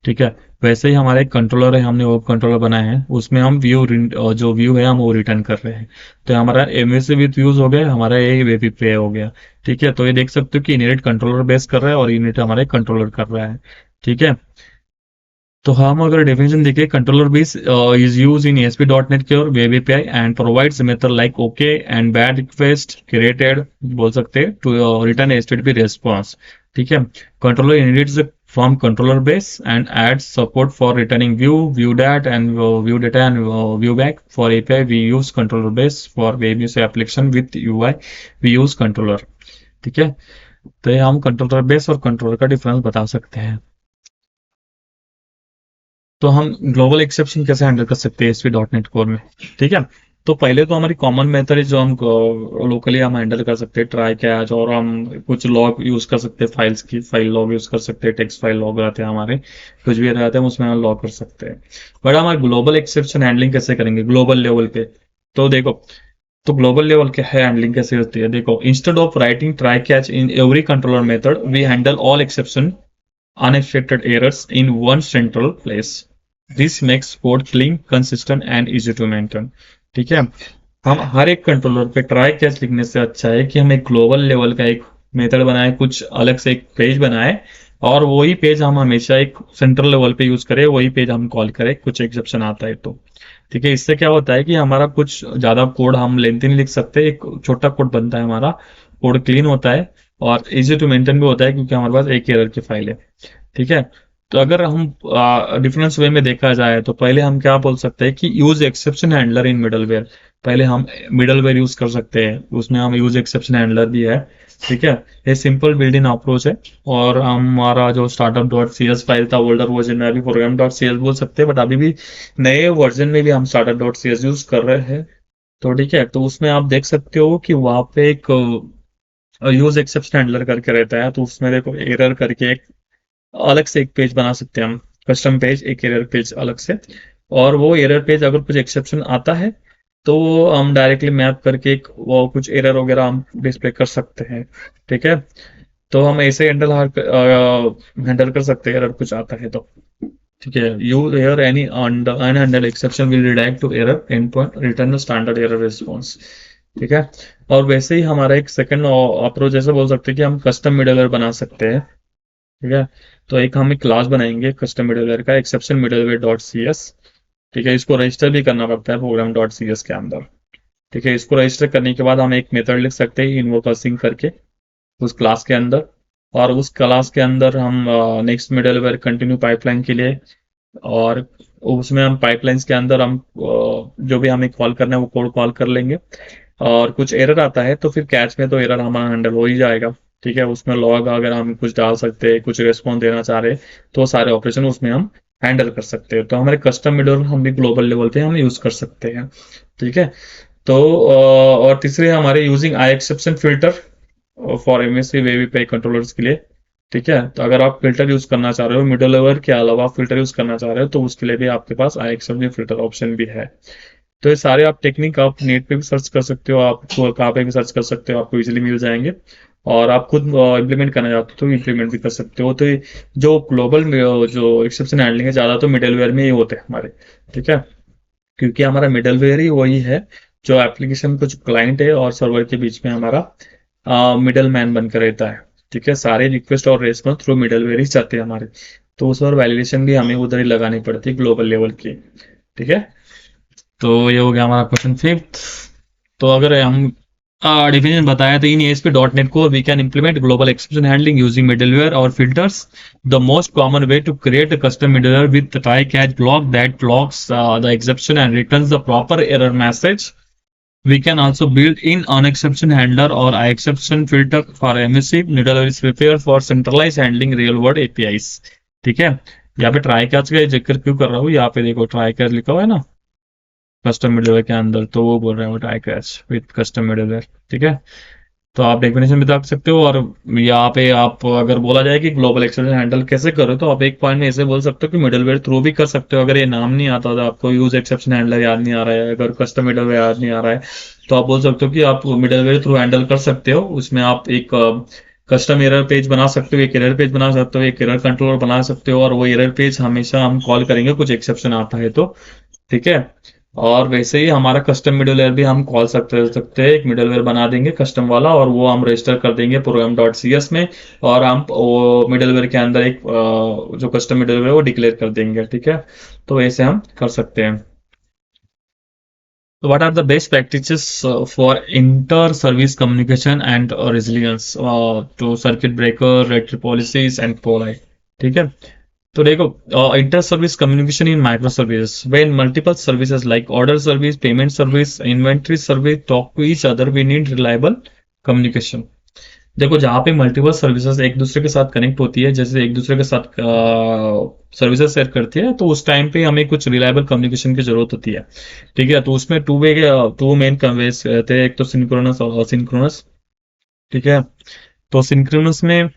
ठीक है। वैसे ही हमारा एक कंट्रोलर है, हमने वो कंट्रोलर बनाया है, उसमें हम व्यू, जो व्यू है हम वो रिटर्न कर रहे हैं। तो हमारा एमएससी विथ व्यूज हो गया, हमारा ये वेबी पे हो गया। ठीक है। तो ये देख सकते हो कि इनहेरिट कंट्रोलर बेस कर रहा है और इनहेरिट हमारे कंट्रोलर कर रहा है। ठीक है। तो हम अगर डेफिनेशन देखें, controller base is use in SP dot net के और web API and provides method like okay and bad request created, बोल सकते हैं, टू रिटर्न एचटीटीपी रिस्पॉन्स। ठीक है। Controller inherits from controller base and adds support for returning view, view dat and view data and view back. For API we use controller base, for web use application with UI we use controller। ठीक है। तो ये हम controller base और controller का difference बता सकते हैं। तो हम ग्लोबल एक्सेप्शन कैसे हैंडल कर सकते हैं एसपी डॉट नेट कोर में। ठीक है। तो पहले तो हमारी कॉमन मेथड है जो हम लोकली हम हैंडल कर सकते हैं, ट्राई कैच, और हम कुछ लॉग यूज कर सकते हैं, फाइल्स की फाइल लॉग यूज कर सकते हैं, टेक्स्ट फाइल लॉग रहते हैं हमारे, कुछ भी रहते हैं उसमें हम लॉग कर सकते हैं। बट हमारे ग्लोबल एक्सेप्शन हैंडलिंग कैसे करेंगे ग्लोबल लेवल पे, तो देखो, तो ग्लोबल लेवल के हैंडलिंग कैसे होती है, देखो, instead of writing try catch in every controller method we handle all exception unexpected errors in one central place. This makes code clean, consistent and easy to maintain। ठीक है। हम हर एक controller पे ट्राई कैच लिखने से अच्छा है कि हम एक ग्लोबल लेवल का एक मेथड बनाए, कुछ अलग से एक पेज बनाए, और वही पेज हम हमेशा एक सेंट्रल लेवल पे यूज करें, वही पेज हम कॉल करें कुछ एक्सेप्शन आता है तो। ठीक है। इससे क्या होता है कि हमारा कुछ ज्यादा कोड हम लेंथी नहीं लिख सकते, एक छोटा कोड बनता है, हमारा कोड क्लीन होता है और इजी टू मेंटेन भी होता है, क्योंकि हमारे पास एक एरर की फाइल है। ठीक है। तो अगर हम डिफरेंस वे में देखा जाए तो पहले हम क्या बोल सकते हैं कि यूज एक्सेप्शन हैंडलर इन मिडलवेयर। पहले हम मिडलवेयर यूज कर सकते हैं, उसमें हम यूज एक्सेप्शन हैंडलर भी है। ठीक है। ये सिंपल बिल्ड इन अप्रोच है। और हमारा जो startup dot C S file था ओल्डर वर्जन में, अभी प्रोग्राम डॉट सी एस बोल सकते हैं, बट अभी भी नए वर्जन में भी हम startup dot C S use कर रहे हैं। तो ठीक है। तो उसमें आप देख सकते हो कि वहां पे एक यूज एक्सेप्शन हैंडलर करके रहता है, तो उसमें देखो एरर करके एक अलग से एक पेज बना सकते हैं हम, कस्टम पेज, एक एरर पेज अलग से। और वो एरर पेज अगर कुछ एक्सेप्शन आता है तो हम डायरेक्टली मैप करके एक वो कुछ एरर वगैरह हम डिस्प्ले कर सकते हैं। ठीक है। तो हम ऐसे हैंडल कर सकते हैं एरर कुछ आता है तो। ठीक है। You here any unhandled exception will redirect to error endpoint, return standard error response. ठीक है। और वैसे ही हमारा एक सेकंड अप्रोच ऐसा बोल सकते हैं कि हम कस्टम मिडलवेयर बना सकते हैं। ठीक है। तो एक हम एक क्लास बनाएंगे कस्टम मिडलवेयर का, exception middleware dot C S. ठीक है। इसको रजिस्टर भी करना पड़ता है प्रोग्राम डॉट सी एस के अंदर। ठीक है। इसको रजिस्टर करने के बाद हम एक मेथड लिख सकते हैं इन्वोकसिंग करके उस क्लास के अंदर, और उस क्लास के अंदर हम नेक्स्ट मिडलवेयर कंटिन्यू पाइपलाइन के लिए, और उसमें हम पाइपलाइंस के अंदर हम जो भी हमें कॉल करना है वो कोड कॉल कर लेंगे। और कुछ एरर आता है तो फिर कैच में तो एरर हमारा हैंडल हो ही जाएगा। ठीक है। उसमें लॉग अगर हम कुछ डाल सकते हैं, कुछ रेस्पॉन्स देना चाह रहे, तो सारे ऑपरेशन उसमें हम हैंडल कर सकते हैं। तो हमारे कस्टम मिडल हम भी ग्लोबल लेवल पे हम यूज कर सकते हैं। ठीक है। तो और तीसरे हमारे using I exception filter for MSc web API controllers के लिए। ठीक है। तो अगर आप फिल्टर यूज करना चाह रहे हो मिडल लेयर के अलावा आप फिल्टर यूज करना चाह रहे हो तो उसके लिए भी आपके पास आई एक्सेप्शन फिल्टर ऑप्शन भी है। तो ये सारे आप टेक्निक आप नेट पे भी सर्च कर सकते हो, आप कहाँ पे भी सर्च कर सकते हो, आपको इजीली मिल जाएंगे। और आप खुद इम्प्लीमेंट करना चाहते हो तो इम्प्लीमेंट भी कर सकते हो। तो जो ग्लोबल जो एक्सेप्शन हैंडलिंग है ज्यादा तो मिडलवेयर में ही होते हैं हमारे। ठीक है, क्योंकि हमारा मिडलवेयर ही वही है जो एप्लीकेशन कुछ क्लाइंट है और सर्वर के बीच में हमारा मिडल मैन बनकर रहता है। ठीक है, सारे रिक्वेस्ट और रेस्पॉन्स थ्रू मिडलवेयर ही जाते हैं हमारे। तो उस पर वैलिडेशन भी हमें उधर ही लगानी पड़ती है ग्लोबल लेवल की। ठीक है, तो ये हो गया हमारा क्वेश्चन फिफ्थ। तो अगर हम डिफिनेशन बताया तो इन एएसपी डॉट नेट को we can implement global exception handling using middleware और filters. The most common way to create a custom middleware with try catch block that blocks the exception and returns the proper error message. We can also build in an exception handler or exception filter for MSC. Middleware is prepared for centralized handling real world APIs. ठीक है, यहाँ पे try catch का जिक्र क्यों कर रहा हूँ, यहाँ पे देखो ट्राई कैच लिखा हुआ है ना कस्टम मिडलवेयर के अंदर, तो वो बोल रहे हैं वो try catch with custom middleware. ठीक है, तो आप डेफिनेशन भी देख सकते हो। और यहाँ पे आप अगर बोला जाए कि ग्लोबल एक्सेप्शन हैंडल कैसे करो तो आप एक पॉइंट में ऐसे बोल सकते हो कि मिडलवेयर थ्रू भी कर सकते हो। अगर ये नाम नहीं आता तो आपको यूज एक्सेप्शन हैंडलर याद नहीं आ रहा है, अगर कस्टम मिडलवेयर याद नहीं आ रहा है, तो आप बोल सकते हो कि आप मिडलवेयर थ्रू हैंडल कर सकते हो। उसमें आप एक कस्टम एरर पेज बना सकते हो, एक एरर पेज बना सकते हो, एक एरर कंट्रोलर बना सकते हो, और वो एरर पेज हमेशा हम कॉल करेंगे कुछ एक्सेप्शन आता है तो। ठीक है, और वैसे ही हमारा कस्टम मिडलवेयर भी हम कॉल सकते हैं, एक मिडलवेयर बना देंगे कस्टम वाला और वो हम रजिस्टर कर देंगे प्रोग्राम डॉट सी एस में। और हम वो मिडलवेयर के अंदर एक जो कस्टम मिडलवेयर है वो डिक्लेयर कर देंगे। ठीक है, तो ऐसे हम कर सकते हैं। So what are the best practices for inter-service communication and resilience to circuit breaker, retro policies and POLI? ठीक है, तो देखो inter service communication in micro service when multiple services like order service, payment service, inventory service talk to each other we need reliable communication. देखो जहाँ पे multiple services एक दूसरे के साथ कनेक्ट होती है, जैसे एक दूसरे के साथ सर्विसेज शेयर करती है, तो उस टाइम पे हमें कुछ रिलायबल कम्युनिकेशन की जरूरत होती है। ठीक है, तो उसमें टू मेन कन्वेज रहते हैं, एक तो सिंक्रोनस और असिंक्रोनस। ठीक है, तो सिंक्रोनस में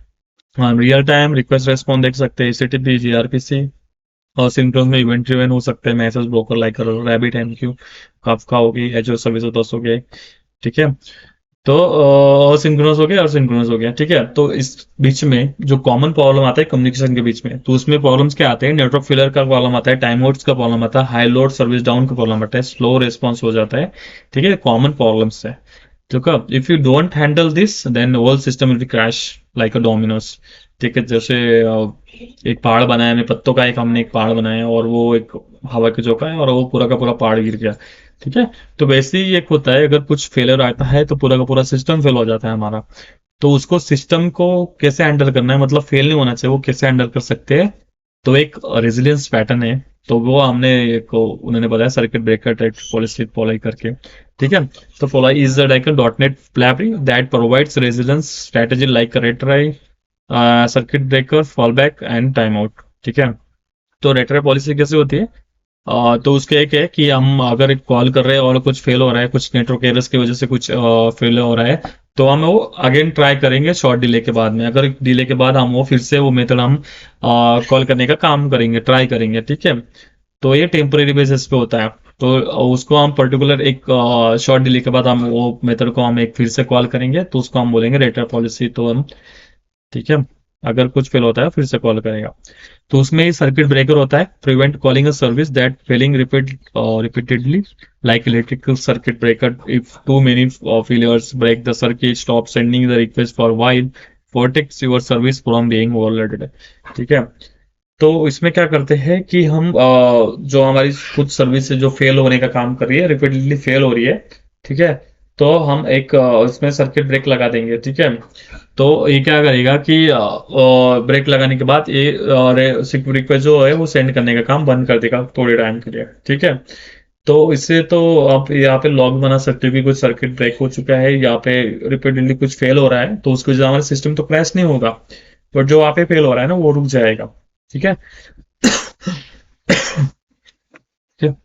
हम रियल टाइम रिक्वेस्ट रेस्पॉन्स देख सकते हैं, एचटीटीपी, जीआरपीसी। और सिंक्रोनस में इवेंट ड्रिवन हो सकते हैं, message broker like rabbit MQ, Kafka होगी, एचओ सर्विस बस हो गए। ठीक है, तो सिंक्रोनस हो गया और सिंक्रोनस हो गया। ठीक है, तो इस बीच में जो कॉमन प्रॉब्लम आता है कम्युनिकेशन के बीच में, तो उसमें प्रॉब्लम्स क्या आते हैं, नेटवर्क फेलियर का प्रॉब्लम आता है, टाइम आउट्स का प्रॉब्लम आता है, हाई लोड सर्विस डाउन का प्रॉब्लम आता है, स्लो रिस्पॉन्स हो जाता है। ठीक है, कॉमन प्रॉब्लम्स है। तो कब if you don't handle this then whole system will crash like a dominoes. ठीक है, जैसे एक पहाड़ बनाया हमने, पत्तों का एक हमने एक पहाड़ बनाया और वो एक हवा के झोंका है और वो पूरा का पूरा पहाड़ गिर गया। ठीक है, तो वैसे ही एक होता है, अगर कुछ फेलियर आता है तो पूरा का पूरा सिस्टम फेल हो जाता है हमारा। तो उसको सिस्टम को कैसे हैंडल करना है, मतलब फेल नहीं होना चाहिए, वो कैसे हैंडल कर सकते हैं, तो एक रेजिलियंस पैटर्न है। तो वो हमने एक उन्होंने बताया circuit breaker type policy follow करके। ठीक है, तो follow is the like dot net library that provides resilience strategy like retry, circuit breaker, fallback and timeout. ठीक है, तो रेट्राई पॉलिसी कैसे होती है, तो उसके एक है कि हम अगर एक कॉल कर रहे हैं और कुछ फेल हो रहा है, कुछ नेटवर्क एरर्स की वजह से कुछ फेल हो रहा है, तो हम वो अगेन ट्राई करेंगे शॉर्ट डिले के बाद में। अगर डिले के बाद हम वो फिर से वो मेथड हम कॉल करने का काम करेंगे, ट्राई करेंगे। ठीक है, तो ये टेम्परेरी बेसिस पे होता है। तो उसको हम पर्टिकुलर एक शॉर्ट डिले के बाद हम वो मेथड को हम एक फिर से कॉल करेंगे, तो उसको हम बोलेंगे रेटर पॉलिसी। तो हम ठीक है, अगर कुछ फेल होता है फिर से कॉल करेगा। तो उसमें सर्किट ब्रेकर होता है, prevent calling a service that failing repeatedly like electrical circuit breaker if too many failures break the circuit stop sending the request for while protects your service from being overloaded. ठीक है, तो इसमें क्या करते हैं कि हम जो हमारी कुछ सर्विस जो फेल होने का काम कर रही है, रिपीटेडली फेल हो रही है। ठीक है, तो हम एक इसमें सर्किट ब्रेक लगा देंगे। ठीक है, तो ये क्या करेगा कि ब्रेक लगाने के बाद ये रिक्वेस्ट जो है वो सेंड करने का काम बंद कर देगा थोड़े टाइम के लिए। ठीक है, तो इससे तो आप यहाँ पे लॉग बना सकते हो कि कुछ सर्किट ब्रेक हो चुका है, यहाँ पे रिपीटेडली कुछ फेल हो रहा है, तो उसकी वजह से हमारा सिस्टम तो क्रैश नहीं होगा, बट जो वहाँ पे फेल हो रहा है ना वो रुक जाएगा। ठीक है, ठीक है?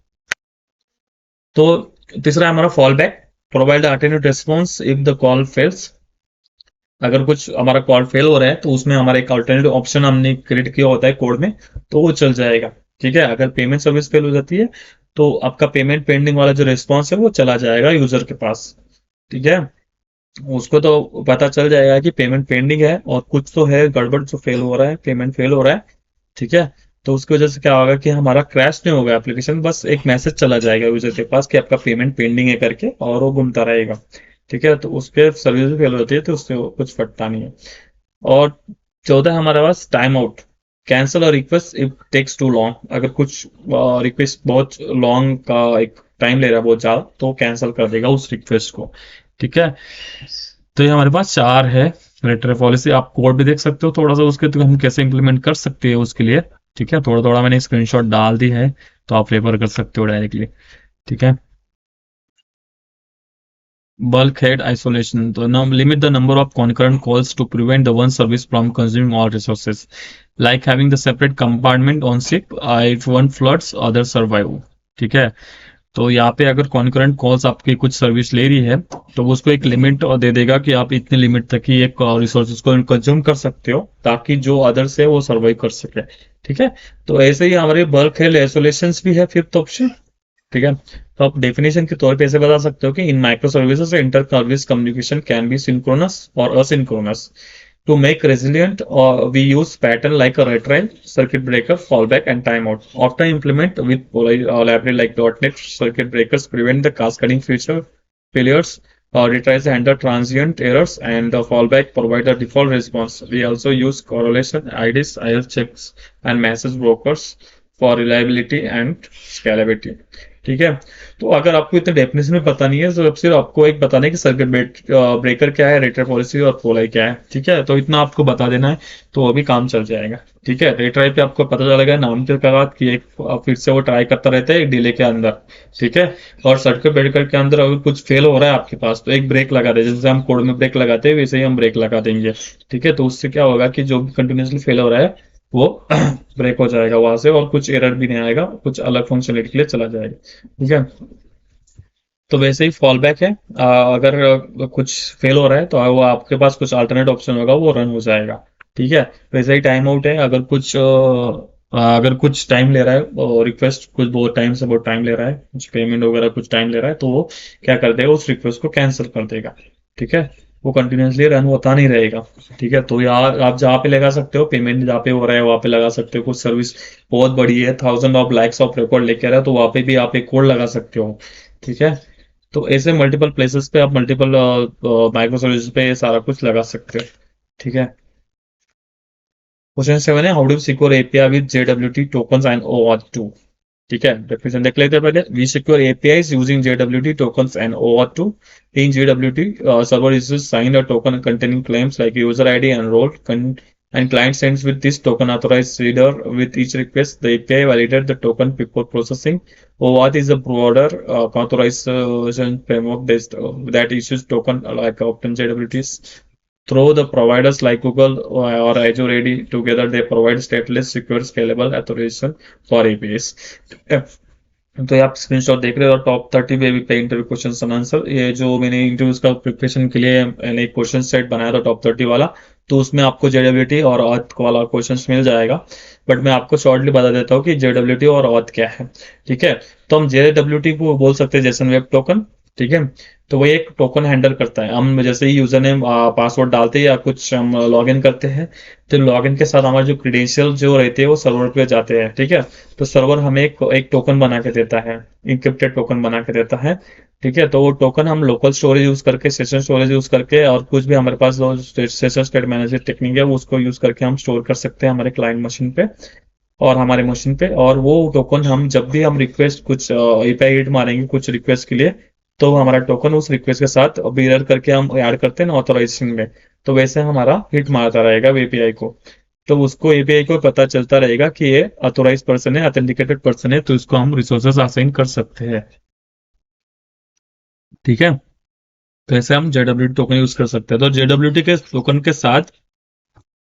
तो तीसरा है हमारा fall back, provide alternate response if the call fails. अगर कुछ हमारा कॉल फेल हो रहा है तो उसमें हमारा एक अल्टरनेटिव ऑप्शन हमने क्रिएट किया होता है कोड में, तो वो चल जाएगा। ठीक है, अगर पेमेंट सर्विस फेल हो जाती है तो आपका पेमेंट पेंडिंग वाला जो रिस्पॉन्स है वो चला जाएगा यूजर के पास। ठीक है, उसको तो पता चल जाएगा कि पेमेंट पेंडिंग है और कुछ तो है गड़बड़, जो फेल हो रहा है, पेमेंट फेल हो रहा है। ठीक है, तो उसकी वजह से क्या होगा कि हमारा क्रैश नहीं होगा एप्लीकेशन, बस एक मैसेज चला जाएगा यूजर के पास कि आपका पेमेंट पेंडिंग है करके, और वो घूमता रहेगा। ठीक है, तो उसके सर्विस भी फेल होती है तो उससे कुछ फटता नहीं है। और 14 हमारे पास टाइम आउट, कैंसिल और request if takes too long. अगर कुछ रिक्वेस्ट बहुत लॉन्ग का एक टाइम ले रहा है बहुत ज्यादा, तो कैंसिल कर देगा उस रिक्वेस्ट को। ठीक है, तो ये हमारे पास चार है रिटर्न पॉलिसी। आप कोड भी देख सकते हो थोड़ा सा उसके, तो हम कैसे इंप्लीमेंट कर सकते हैं उसके लिए। ठीक है, थोड़ा थोड़ा मैंने स्क्रीनशॉट डाल दी है, तो आप रेफर कर सकते हो डायरेक्टली। ठीक है, bulkhead isolation. So now limit the number of concurrent calls to prevent the one service from consuming all resources. Like having the separate compartment on ship, if one floods, others survive. ठीक है, तो यहाँ पे अगर concurrent calls आपकी कुछ service ले रही है तो वो उसको एक लिमिट दे देगा कि आप इतने लिमिट तक ही एक रिसोर्सेज को कंज्यूम कर सकते हो, ताकि जो अदर्स है वो सर्वाइव कर सके। ठीक है, तो ऐसे ही हमारे बल्क है आइसोलेशन भी है फिफ्थ ऑप्शन। ठीक है, तो आप डेफिनेशन के तौर पे ऐसे बता सकते हो कि in microservices inter service communication can be synchronous और asynchronous. To make resilient, we use pattern like a retry, circuit breaker, fallback, and timeout. Often implement with library like .NET. Circuit breakers prevent the cascading feature failures. Retries handle transient errors, and the fallback provide a default response. We also use correlation, IDs, IL checks, and message brokers for reliability and scalability. ठीक है, तो अगर आपको इतने definition में पता नहीं है तो सिर्फ आपको एक बताना है कि सर्किट ब्रेकर क्या है, रेटर पॉलिसी और पोलाई क्या है। ठीक है, तो इतना आपको बता देना है, तो वो भी काम चल जाएगा। ठीक है, रेट्राई पे आपको पता चलेगा नाम के बाद कि एक फिर से वो ट्राई करता रहता है एक डिले के अंदर। ठीक है, और सर्किट ब्रेकर के अंदर अगर कुछ फेल हो रहा है आपके पास तो एक ब्रेक लगा दे, जैसे हम कोड में ब्रेक लगाते हैं वैसे ही हम ब्रेक लगा देंगे। ठीक है, तो उससे क्या होगा कि जो भी कंटिन्यूसली फेल हो रहा है वो ब्रेक हो जाएगा वहां से, और कुछ एरर भी नहीं आएगा, कुछ अलग फंक्शनलिटी के लिए चला जाएगा। ठीक है, तो वैसे ही फॉल बैक है, अगर कुछ फेल हो रहा है तो वो आपके पास कुछ अल्टरनेट ऑप्शन होगा, वो रन हो जाएगा। ठीक है, वैसे ही टाइम आउट है, अगर कुछ टाइम ले रहा है रिक्वेस्ट, कुछ बहुत टाइम से बहुत टाइम ले रहा है, कुछ पेमेंट वगैरह कुछ टाइम ले रहा है, तो वो क्या कर देगा, उस रिक्वेस्ट को कैंसिल कर देगा। ठीक है, वो कंटिन्यूसली रन होता नहीं रहेगा। ठीक है, तो यार आप जहाँ पे लगा सकते हो, पेमेंट जहाँ पे हो रहा है वहां पे लगा सकते हो। कुछ सर्विस बहुत बड़ी है, thousand of likes of record लेके आ रहा है, तो वहां पे भी आप एक कोड लगा सकते हो। ठीक है, तो ऐसे मल्टीपल प्लेसेस पे आप मल्टीपल माइक्रो सर्विस पे ये सारा कुछ लगा सकते हो। ठीक है, क्वेश्चन 7 है, how do secure API with JWT tokens and OAuth 2। ठीक है, डेफिनेशन देख लेते हैं पहले। We secure APIs using JWT tokens and OAuth 2. In JWT, server issues signed a token containing claims like user ID and role, and client sends with this token authorized reader with each request. The API validates the token before processing. OAuth is a broader authorization framework that issues token like often JWTs through the providers like Google or Azure AD. Together, they provide stateless, secure, scalable authorization for APIs. तो ये आप screenshot देख रहे हो, top 30 पे interview question answer, ये जो मैंने इंटरव्यूज का प्रिपरेशन के लिए मैंने एक क्वेश्चन सेट बनाया था टॉप 30 वाला, तो उसमें आपको JWT और ऑथ वाला क्वेश्चन मिल जाएगा। बट मैं आपको शॉर्टली बता देता हूँ कि JWT और ऑथ क्या है। ठीक है, तो हम JWT को बोल सकते हैं जेसन वेब टोकन। ठीक है, तो वो एक टोकन हैंडल करता है। हम जैसे ही यूजर नेम पासवर्ड डालते हैं या कुछ हम लॉग इन करते हैं, तो लॉग इन के साथ हमारे जो क्रीडेंशियल जो रहते हैं वो सर्वर पे जाते हैं। ठीक है, तो सर्वर हमें एक टोकन बना के देता है, इंक्रिप्टेड टोकन बना के देता है। ठीक है, तो वो टोकन हम लोकल स्टोरेज यूज करके, सेशन स्टोरेज यूज करके, और कुछ भी हमारे पास जो सेशन स्टेट मैनेजर टेक्निक है वो उसको यूज करके हम स्टोर कर सकते हैं हमारे क्लाइंट मशीन पे और हमारे मशीन पे। और वो टोकन हम जब भी हम रिक्वेस्ट कुछ एपीआई हिट मारेंगे कुछ रिक्वेस्ट के लिए, तो हमारा टोकन उस रिक्वेस्ट के साथ मिरर करके हम ऐड करते हैं ना ऑथोराइजेशन में, तो वैसे हमारा हिट मारता रहेगा एपीआई को। तो उसको एपीआई को पता चलता रहेगा कि ये ऑथोराइज पर्सन है, ऑथेंटिकेटेड पर्सन है, तो इसको हम रिसोर्सेज असाइन कर सकते हैं। ठीक है, तो ऐसे हम JWT टोकन यूज कर सकते हैं। तो JWT के टोकन के साथ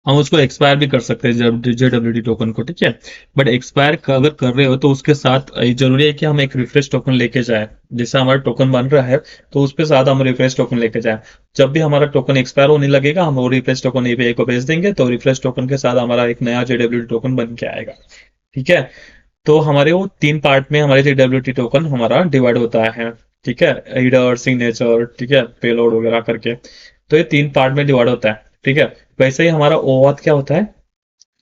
हम उसको एक्सपायर भी कर सकते हैं JWT टोकन को, ठीक है। बट एक्सपायर अगर कर रहे हो तो उसके साथ जरूरी है कि हम एक रिफ्रेश टोकन लेके जाए। जैसे हमारा टोकन बन रहा है तो उसके साथ हम रिफ्रेश टोकन लेके जाए। जब भी हमारा टोकन एक्सपायर होने लगेगा हम वो रिफ्रेश टोकन API को भेज देंगे, तो रिफ्रेश टोकन के साथ हमारा एक नया JWT टोकन बन के आएगा, ठीक है। तो हमारे वो 3 पार्ट में हमारे JWT टोकन हमारा डिवाइड होता है, ठीक है। हीडर, सिग्नेचर, ठीक है, पेलोड वगैरह करके। तो ये 3 पार्ट में डिवाइड होता है, ठीक है। वैसे ही हमारा OAuth क्या होता है,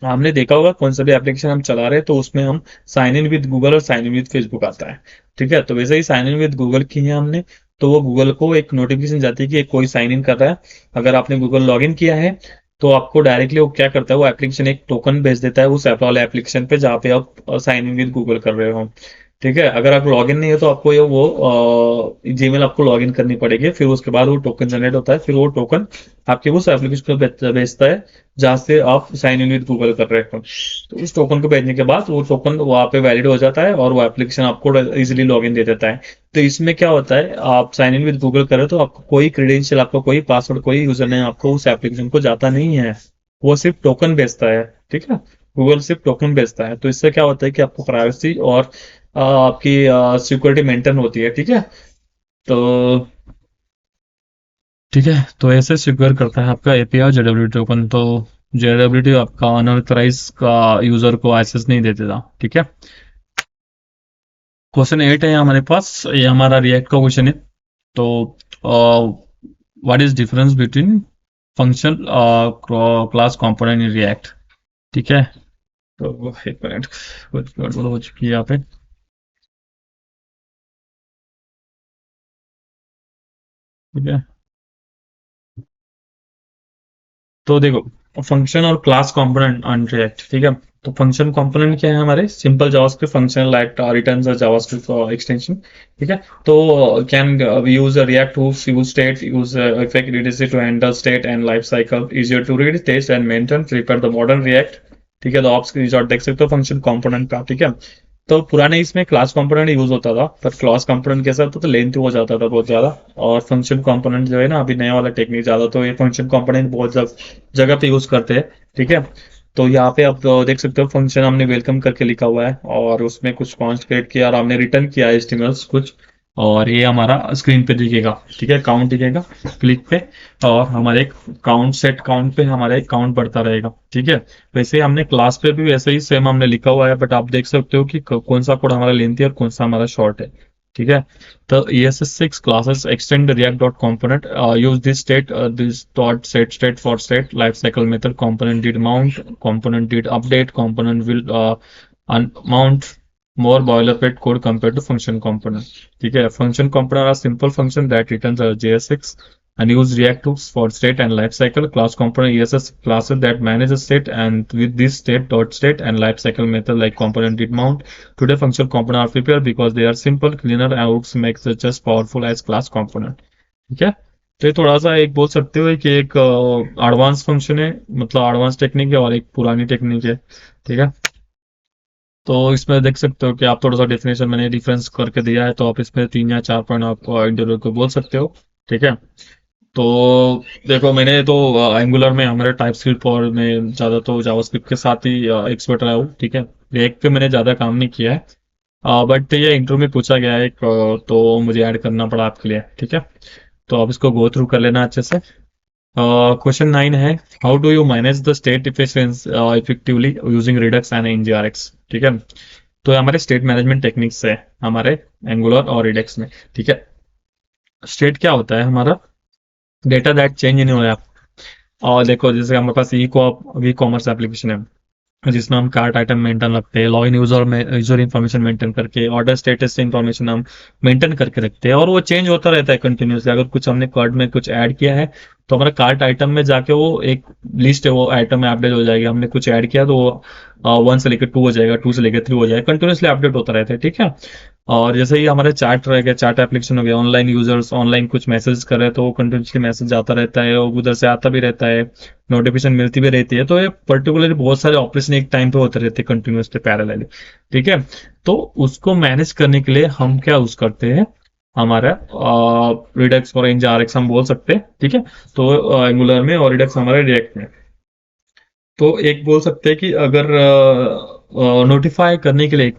हमने देखा होगा कौन सा भी एप्लीकेशन हम चला रहे हैं तो उसमें हम साइन इन विद गूगल और साइन इन विद फेसबुक आता है, ठीक है। तो वैसे ही साइन इन विद गूगल की है हमने, तो वो गूगल को एक नोटिफिकेशन जाती है कि कोई साइन इन कर रहा है। अगर आपने गूगल लॉग इन किया है तो आपको डायरेक्टली वो क्या करता है, वो एप्लीकेशन एक टोकन भेज देता है उस ऐप वाले एप्लीकेशन पे जहाँ पे आप साइन इन विद गूगल कर रहे हो, ठीक है। अगर आप लॉग इन नहीं हो तो आपको ये वो जीमेल आपको लॉग इन करनी पड़ेगी, फिर उसके बाद वो टोकन जनरेट होता है, फिर वो टोकन आपके उस एप्लीकेशन पे भेजता है जहां से आप साइन इन विद गूगल कर रहे हो। तो उस टोकन को भेजने के बाद वो टोकन वहां पे वैलिड हो जाता है और वो एप्लीकेशन आपको इजीली लॉग इन दे देता है। तो इसमें क्या होता है, आप साइन इन विद गूगल करें तो आपको कोई क्रेडेंशियल, आपका कोई पासवर्ड, कोई यूजर नेम आपको उस एप्लीकेशन को जाता नहीं है। वो सिर्फ टोकन भेजता है, ठीक है। गूगल सिर्फ टोकन भेजता है, तो इससे क्या होता है कि आपको प्राइवेसी और आपकी सिक्योरिटी मेंटेन होती है, ठीक है। तो ठीक है, तो ऐसे सिक्योर करता है आपका API JWT टोकन। तो JWT आपका अनऑथराइज का यूजर को एक्सेस नहीं देते था, ठीक है। क्वेश्चन 8 है हमारे पास, ये हमारा रिएक्ट का क्वेश्चन है। तो what is difference between function class component in React, ठीक है। तो एक मिनट, गड़बड़ हो चुकी है यहाँ पे, ठीक है। तो देखो, फंक्शन और क्लास कंपोनेंट ऑन रिएक्ट, ठीक है। तो फंक्शन कंपोनेंट क्या है, हमारे simple JavaScript function like returns a JavaScript extension, ठीक है। तो can we use React hooks, use state, use effect reduce to handle state and life cycle, easier to read, test and maintain, prepare the modern react, ठीक है। तो आप screenshot देख सकते हो फंक्शन कंपोनेंट का, ठीक है। तो पुराने इसमें क्लास कंपोनेंट यूज होता था, पर क्लास कंपोनेंट कैसा होता था, लेंथ हो जाता था बहुत ज्यादा। और फंक्शन कंपोनेंट जो है ना, अभी नया वाला टेक्निक ज्यादा, तो ये फंक्शन कंपोनेंट बहुत जगह पे यूज करते हैं, ठीक है। तो यहाँ पे आप देख सकते हो फंक्शन हमने वेलकम करके लिखा हुआ है और उसमें कुछ कॉन्स्ट क्रिएट किया और हमने रिटर्न किया है HTML कुछ, और ये हमारा स्क्रीन पे दिखेगा, ठीक है, काउंट दिखेगा क्लिक पे। और हमारे काउंट सेट काउंट पे हमारा एक काउंट बढ़ता रहेगा, ठीक है। वैसे ही हमने क्लास पे भी वैसे ही सेम हमने लिखा हुआ है, बट आप देख सकते हो कि कौन सा कोड हमारा लेंथी है और कौन सा हमारा शॉर्ट है, ठीक है। तो ES6 classes extend the react.component, use this state, this dot set state for state lifecycle method, component did mount, component did update, component will mount more boilerplate code compared to function component, ठीक है। function component are simple function that returns a JSX and use React hooks for state and lifecycle. Class component ESS classes that manage the state, and with this state dot state and lifecycle method like component did mount. Today function component are prepared because they are simple, cleaner, and hooks makes it just powerful as class component, ठीक है। तो ये थोड़ा सा एक बोल सकते हो कि एक एडवांस फंक्शन है, मतलब एडवांस टेक्निक है, और एक पुरानी टेक्निक है, ठीक है। तो इसमें देख सकते हो कि आप थोड़ा सा डेफिनेशन मैंने डिफरेंस करके दिया है, तो आप इसमें 3 या 4 पॉइंट आप इंटरव्यू को बोल सकते हो, ठीक है। तो देखो, मैंने तो एंगुलर में हमारे टाइप स्क्रिप्ट और मैं ज़्यादा तो जावास्क्रिप्ट के साथ ही एक्सपर्ट रहा हूँ, ठीक है। रिएक्ट पे मैंने ज़्यादा काम नहीं किया है, बट ये इंटरव्यू में पूछा गया है एक, तो मुझे ऐड करना पड़ा आपके लिए, ठीक है। तो आप इसको गो थ्रू कर लेना अच्छे से। क्वेश्चन 9 है, how do you manage the state effectively using Redux and NGRX, ठीक है। तो ये हमारे स्टेट मैनेजमेंट टेक्निक्स है हमारे एंगुलर और रिडक्स में, ठीक है। स्टेट क्या होता है, हमारा डेटा दैट चेंज नहीं हो रहा है। और देखो, जैसे हमारे पास ई कॉमर्स एप्लीकेशन है जिसमें हम कार्ट आइटम मेंटेन रखते हैं, लॉगिन यूजर में यूजर इन्फॉर्मेशन मेंटेन करके, ऑर्डर स्टेटस से इन्फॉर्मेशन हम मेंटेन करके रखते हैं, और वो चेंज होता रहता है कंटिन्यूसली। अगर कुछ हमने कार्ट में कुछ ऐड किया है तो हमारा कार्ट आइटम में जाके वो एक लिस्ट है, वो आइटम में अपडेट हो जाएगी। हमने कुछ ऐड किया तो वो 1 से लेकर 2 हो जाएगा, 2 से लेकर 3 हो जाएगा, कंटिन्यूसली अपडेट होता रहता है, ठीक है। और जैसे ही हमारे चैट रह गया, चैट एप्लीकेशन हो गया, ऑनलाइन यूजर्स ऑनलाइन कुछ मैसेज कर रहे हैं तो वो कंटिन्यूसली मैसेज आता रहता है, और उधर से आता भी रहता है, नोटिफिकेशन मिलती भी रहती है। तो ये पर्टिकुलरली बहुत सारे ऑपरेशन एक टाइम पे होते रहते हैं कंटिन्यूसली पैरेलली, ठीक है। तो उसको मैनेज करने के लिए हम क्या यूज करते हैं, हमारा रिडक्स और NGRX हम बोल सकते हैं, ठीक है। तो एंगुलर में और रिडक्स हमारे रिएक्ट में। तो एक बोल सकते हैं कि अगर नोटिफाई करने के लिए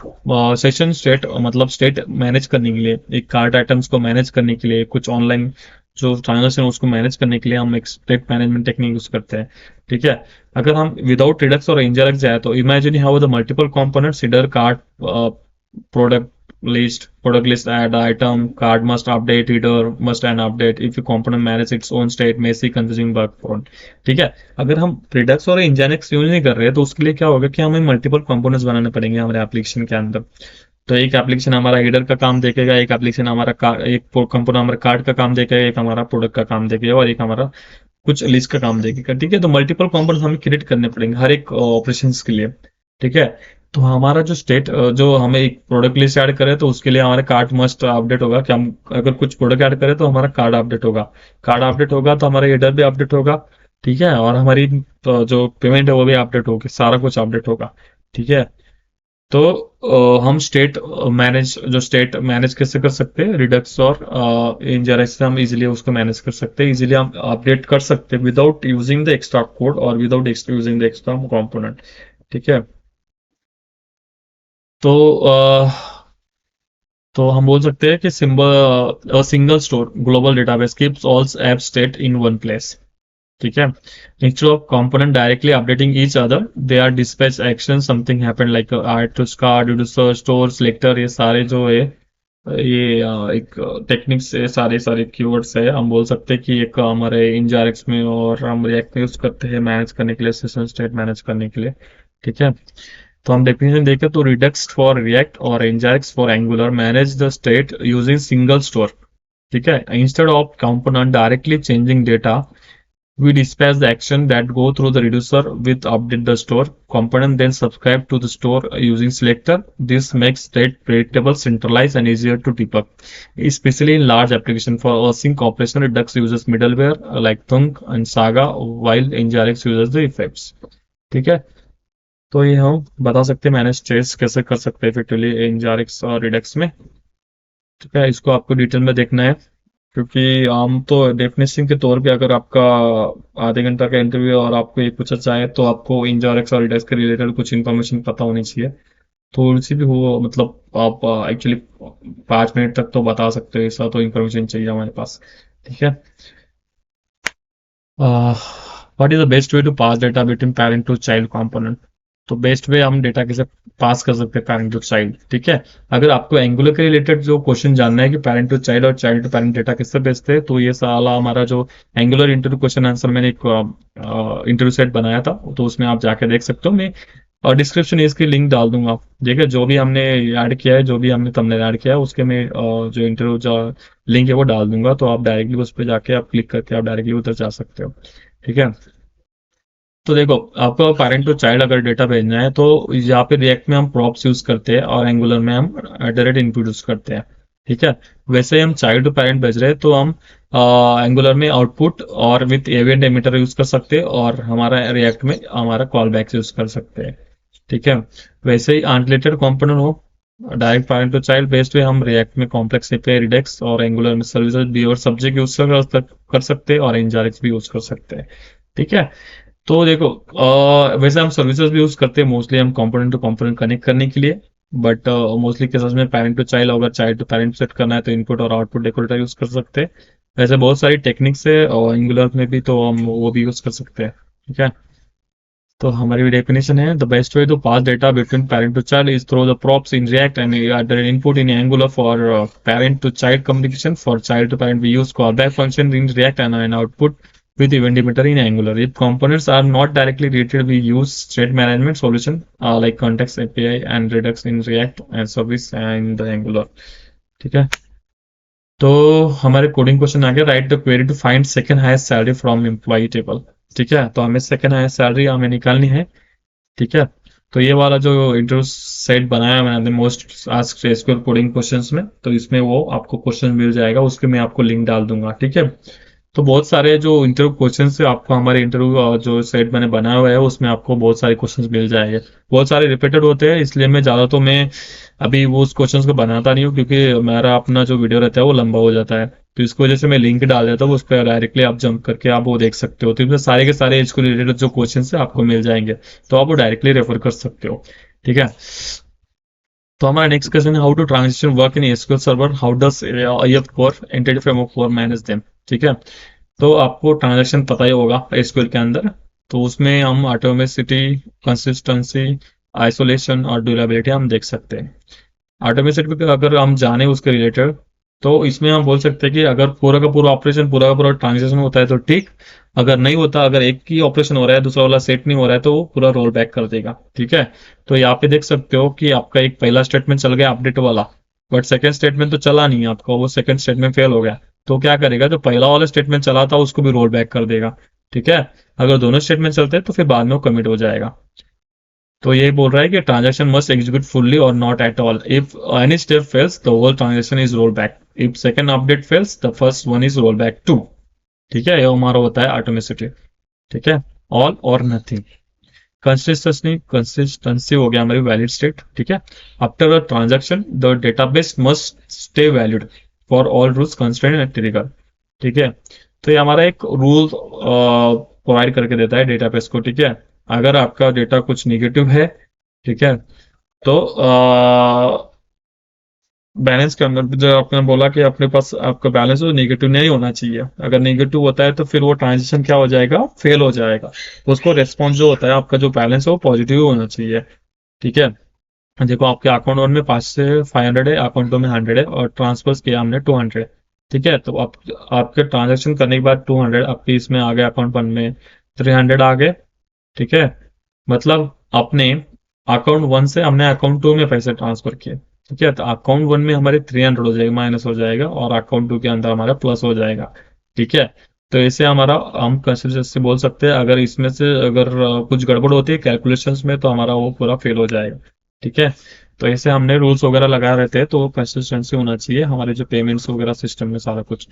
सेशन स्टेट मतलब स्टेट मैनेज करने के लिए एक कार्ट आइटम्स को मैनेज करने के लिए कुछ ऑनलाइन जो ट्रांजेक्शन उसको मैनेज करने के लिए हम एक स्टेट मैनेजमेंट टेक्निक यूज करते हैं। ठीक है। अगर हम विदाउट रिडक्स और इंजरक्स जाए तो imagine how the multiple components header cart product list add item card must update header must an update if a component manage its own state messy confusing bug prone। ठीक है। अगर हम Redux और Nginx use नहीं कर रहे तो उसके लिए क्या होगा कि हमें मल्टीपल कंपोनेंट्स बनाने पड़ेंगे हमारे एप्लीकेशन के अंदर। तो एक एप्लीकेशन हमारा हीडर का काम देखेगा, एक एप्लीकेशन हमारा एक कंपोनेंट हमारा कार्ड का काम देखेगा, एक हमारा प्रोडक्ट का काम देखेगा और एक हमारा कुछ लिस्ट का काम देखेगा। ठीक है। तो मल्टीपल कंपोनेंट्स हमें क्रिएट करने पड़ेंगे हर एक ऑपरेशन के लिए। ठीक है। तो हमारा जो स्टेट जो हमें एक प्रोडक्ट लिस्ट ऐड करे तो उसके लिए हमारा कार्ड मस्ट अपडेट होगा कि हम अगर कुछ प्रोडक्ट ऐड करें तो हमारा कार्ड अपडेट होगा। कार्ड अपडेट होगा तो हमारा हेडर भी अपडेट होगा। ठीक है। और हमारी जो पेमेंट है वो भी अपडेट होगी, सारा कुछ अपडेट होगा। ठीक है। तो हम स्टेट मैनेज कैसे कर सकते हैं रिडक्स और इंजरेक्स से हम इजीली उसको मैनेज कर सकते हैं, इजीली हम अपडेट कर सकते हैं without using the extra code और without using the extra component. ठीक है। तो तो हम बोल सकते हैं कि single store global database keeps all app state in one place. ठीक है। Instead of component directly updating each other they are dispatch action something happen like add to card store selector, ये सारे जो है ये एक टेक्निक्स है, सारे सारे कीवर्ड्स है। हम बोल सकते हैं कि एक हमारे इंजारेक्स में और हम रिएक्ट में यूज करते हैं मैनेज करने के लिए, सेशन स्टेट मैनेज करने के लिए। ठीक है। तो हम डेफिनेशन देखें तो रिडक्स फॉर रिएक्ट और NgRx for Angular manage the state using single store. ठीक है। Instead of component directly changing data we dispatch the action that go through the reducer with update the store component then subscribe to the store using selector. This makes state predictable, centralized and easier to debug, especially in large application. For async operation Redux uses middleware like Thunk and Saga while Nginx uses the effects। ठीक है। तो ये हम बता सकते हैं manage states कैसे कर सकते हैं इफेक्टिवली Nginx और Redux में। ठीक है। इसको आपको डिटेल में देखना है क्योंकि हम तो डेफिनेशन के तौर पे अगर आपका आधे घंटा का इंटरव्यू और आपको ये पूछा जाए तो आपको इंजॉरेक्स और डेस्क के रिलेटेड कुछ इन्फॉर्मेशन पता होनी चाहिए। थोड़ी सी भी हो मतलब आप एक्चुअली 5 मिनट तक तो बता सकते हो, ऐसा तो इन्फॉर्मेशन चाहिए हमारे पास। ठीक है। What is the best way to pass data between parent to child component. तो बेस्ट वे हम डेटा कैसे पास कर सकते हैं पेरेंट टू चाइल्ड। ठीक है। अगर आपको एंगुलर के रिलेटेड जो क्वेश्चन जानना है कि पेरेंट टू चाइल्ड और चाइल्ड टू पेरेंट डेटा किससे भेजते हैं तो ये साला हमारा जो एंगुलर इंटरव्यू क्वेश्चन आंसर मैंने एक इंटरव्यू सेट बनाया था तो उसमें आप जाके देख सकते हो। मैं और डिस्क्रिप्शन में इसकी लिंक डाल दूंगा। ठीक है। जो भी हमने ऐड किया है, जो भी हमने थंबनेल ऐड किया है उसके में जो इंटरव्यू जो लिंक है वो डाल दूंगा, तो आप डायरेक्टली उस पर जाके आप क्लिक करके आप डायरेक्टली उधर जा सकते हो। ठीक है। तो देखो आपको पेरेंट टू चाइल्ड अगर डेटा भेजना है तो यहाँ पे रिएक्ट में हम प्रॉप्स यूज करते हैं और एंगुलर में हम डायरेक्ट इनपुट यूज करते हैं। ठीक है। वैसे ही हम चाइल्ड टू पेरेंट भेज रहे हैं तो हम एंगुलर में आउटपुट और विथ एविएंट एमिटर यूज कर सकते हैं और हमारा रिएक्ट में हमारा कॉल बैक यूज कर सकते हैं। ठीक है। वैसे ही अनरिलेटेड कंपोनेंट हो direct parent to child based पे हम रिएक्ट में कॉम्प्लेक्स एपीआई रिडक्स और एंगुलर में सर्विसेज भी और सब्जेक्ट यूज कर सकते हैं और एनजारिक्स भी यूज कर सकते हैं। ठीक है। तो देखो वैसे हम सर्विसेज भी यूज करते हैं मोस्टली हम कंपोनेंट टू कंपोनेंट कनेक्ट करने के लिए, बट मोस्टली केसेस में पेरेंट टू चाइल्ड अगर चाइल्ड टू पेरेंट सेट करना है तो इनपुट और आउटपुट डेकोरेटर यूज कर सकते हैं। वैसे बहुत सारी टेक्निक्स है और एंगुलर में भी तो हम वो भी यूज कर सकते हैं। ठीक है। तो हमारी डेफिनेशन है the best way to pass data between parent to child is through the props in React and input in Angular for parent to child communication. For child to parent we use callback function in React and an output with event emitter in Angular. If components are not directly related, we use state management solution like context API and Redux in React and service and the Angular। ठीक है। तो हमारे coding question आ गया write the query to find second highest salary from employee table. ठीक है। तो हमें सेकंड हाईएस्ट सैलरी हमें निकालनी है। ठीक है। तो ये वाला जो इंटरव्यू सेट बनाया मैंने most asked SQL coding questions में, तो इसमें वो आपको क्वेश्चन मिल जाएगा, उसके मैं आपको लिंक डाल दूंगा। ठीक है। तो बहुत सारे जो इंटरव्यू क्वेश्चन है आपको हमारे इंटरव्यू जो सेट मैंने बनाया हुआ है उसमें आपको बहुत सारे क्वेश्चंस मिल जाएंगे। बहुत सारे रिपीटेड होते हैं इसलिए मैं ज्यादा तो मैं अभी वो उस क्वेश्चंस को बनाता नहीं हूँ क्योंकि मेरा अपना जो वीडियो रहता है वो लंबा हो जाता है। तो इसको वजह से मैं लिंक डाल देता हूँ, उस पर डायरेक्टली आप जंप करके आप वो देख सकते हो, तो इसमें सारे के सारे एज को रिलेटेड जो क्वेश्चन है आपको मिल जाएंगे, तो आप वो डायरेक्टली रेफर कर सकते हो। ठीक है। तो हमारा नेक्स्ट क्वेश्चन है, how to transaction work in SQL server, how does IF core entity framework core manage them. ठीक है। तो आपको ट्रांजेक्शन पता ही होगा एसक्यूएल के अंदर, तो उसमें हम ऑटोमेसिटी, कंसिस्टेंसी, आइसोलेशन और ड्यूरेबिलिटी हम देख सकते हैं। ऑटोमेसिटी पे अगर हम जाने उसके रिलेटेड, तो इसमें हम बोल सकते हैं कि अगर पूरा का पूरा ऑपरेशन, पूरा का पूरा ट्रांजेक्शन होता है तो ठीक, अगर नहीं होता, अगर एक ही ऑपरेशन हो रहा है दूसरा वाला सेट नहीं हो रहा है, तो वो पूरा रोल बैक कर देगा। ठीक है। तो यहाँ पे देख सकते हो कि आपका एक पहला स्टेटमेंट चल गया अपडेट वाला, बट सेकंड स्टेटमेंट तो चला नहीं आपका, वो सेकंड स्टेटमेंट फेल हो गया। तो क्या करेगा, जो पहला वाला स्टेटमेंट चला था उसको भी रोल बैक कर देगा। ठीक है। अगर दोनों स्टेटमेंट चलते हैं तो फिर बाद में वो कमिट हो जाएगा। तो ये बोल रहा है कि ट्रांजेक्शन मस्ट एग्जीक्यूट फुल्ली और not at all, if any step fails the whole transaction is roll back, if second update fails the first one is roll back too. ठीक है, ये हमारा होता है ऑटोमेसिटी। ठीक है। ऑल और नथिंग। कंसिस्टेंसी हो गया हमारी वैलिड स्टेट। ठीक है। After a transaction the database must stay valid for all rules constraint and trigger. ठीक है। तो ये हमारा एक रूल प्रोवाइड करके देता है डेटाबेस को। ठीक है। अगर आपका डेटा कुछ निगेटिव है, ठीक है, तो बैलेंस के अंदर जो आपने बोला कि अपने पास आपका बैलेंस हो नेगेटिव नहीं होना चाहिए, अगर नेगेटिव होता है तो फिर वो ट्रांजेक्शन क्या हो जाएगा, फेल हो जाएगा। उसको रेस्पॉन्स जो होता है आपका जो बैलेंस है वो पॉजिटिव होना चाहिए। ठीक है। देखो आपके अकाउंट वन में 5 से 500 है, अकाउंट टू में 100 है, और ट्रांसफर किया हमने 200। ठीक है। तो आप आपके ट्रांजेक्शन करने के बाद 200 आपके इसमें आ गए, अकाउंट वन में 300 आ गए। ठीक है। मतलब अपने अकाउंट वन से हमने अकाउंट टू में पैसे ट्रांसफर किए। ठीक है। तो अकाउंट वन में हमारे 300 हो जाएगा, माइनस हो जाएगा, और अकाउंट टू के अंदर हमारा प्लस हो जाएगा। ठीक है। तो ऐसे हमारा हम कंसिस्टेंसी बोल सकते हैं, अगर इसमें से अगर कुछ गड़बड़ होती है कैलकुलेशंस में तो हमारा वो पूरा फेल हो जाएगा। ठीक है। तो ऐसे हमने रूल्स वगैरह लगाए रहते हैं, तो कंसिस्टेंसी होना चाहिए हमारे जो पेमेंट्स वगैरह सिस्टम में सारा कुछ।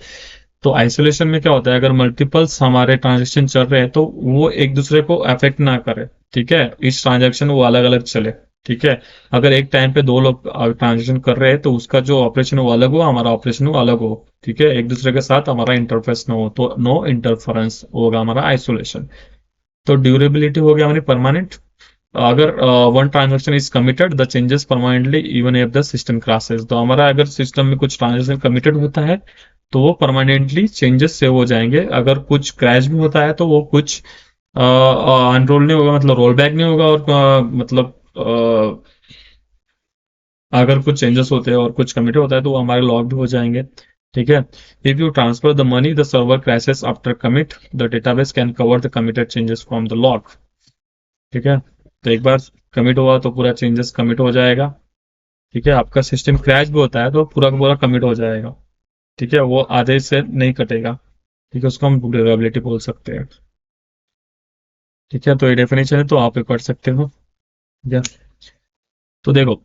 तो आइसोलेशन में क्या होता है, अगर मल्टीपल्स हमारे ट्रांजेक्शन चल रहे हैं तो वो एक दूसरे को अफेक्ट ना करे। ठीक है। इस ट्रांजेक्शन वो अलग अलग चले। ठीक है। अगर एक टाइम पे दो लोग ट्रांजेक्शन कर रहे हैं तो उसका जो ऑपरेशन वो अलग हो, हमारा ऑपरेशन वो अलग हो। ठीक है। एक दूसरे के साथ हमारा इंटरफेस ना हो, तो नो इंटरफेरेंस होगा हमारा आइसोलेशन। तो ड्यूरेबिलिटी हो गया हमारी परमानेंट। अगर one transaction is committed the changes permanently even if the system crashes, तो हमारा अगर सिस्टम में कुछ ट्रांजेक्शन कमिटेड होता है तो वो परमानेंटली चेंजेस सेव हो जाएंगे। अगर कुछ क्रैश भी होता है तो वो कुछ अनरोल नहीं होगा, मतलब रोल बैक नहीं होगा, और मतलब अगर कुछ चेंजेस होते हैं और कुछ कमिटेड होता है तो वो हमारे लॉग भी हो जाएंगे। ठीक है। If you transfer the money the server crashes after commit the database can cover the committed changes from the log. ठीक है। तो एक बार कमिट हुआ तो पूरा चेंजेस कमिट हो जाएगा। ठीक है। आपका सिस्टम क्रैश भी होता है तो पूरा का पूरा कमिट हो जाएगा। ठीक है। वो आधे से नहीं कटेगा। ठीक है। उसको हम ड्यूरेबिलिटी बोल सकते हैं। ठीक है। तो ये डेफिनेशन है, तो आप ये पढ़ सकते हो। ठीक है। तो देखो,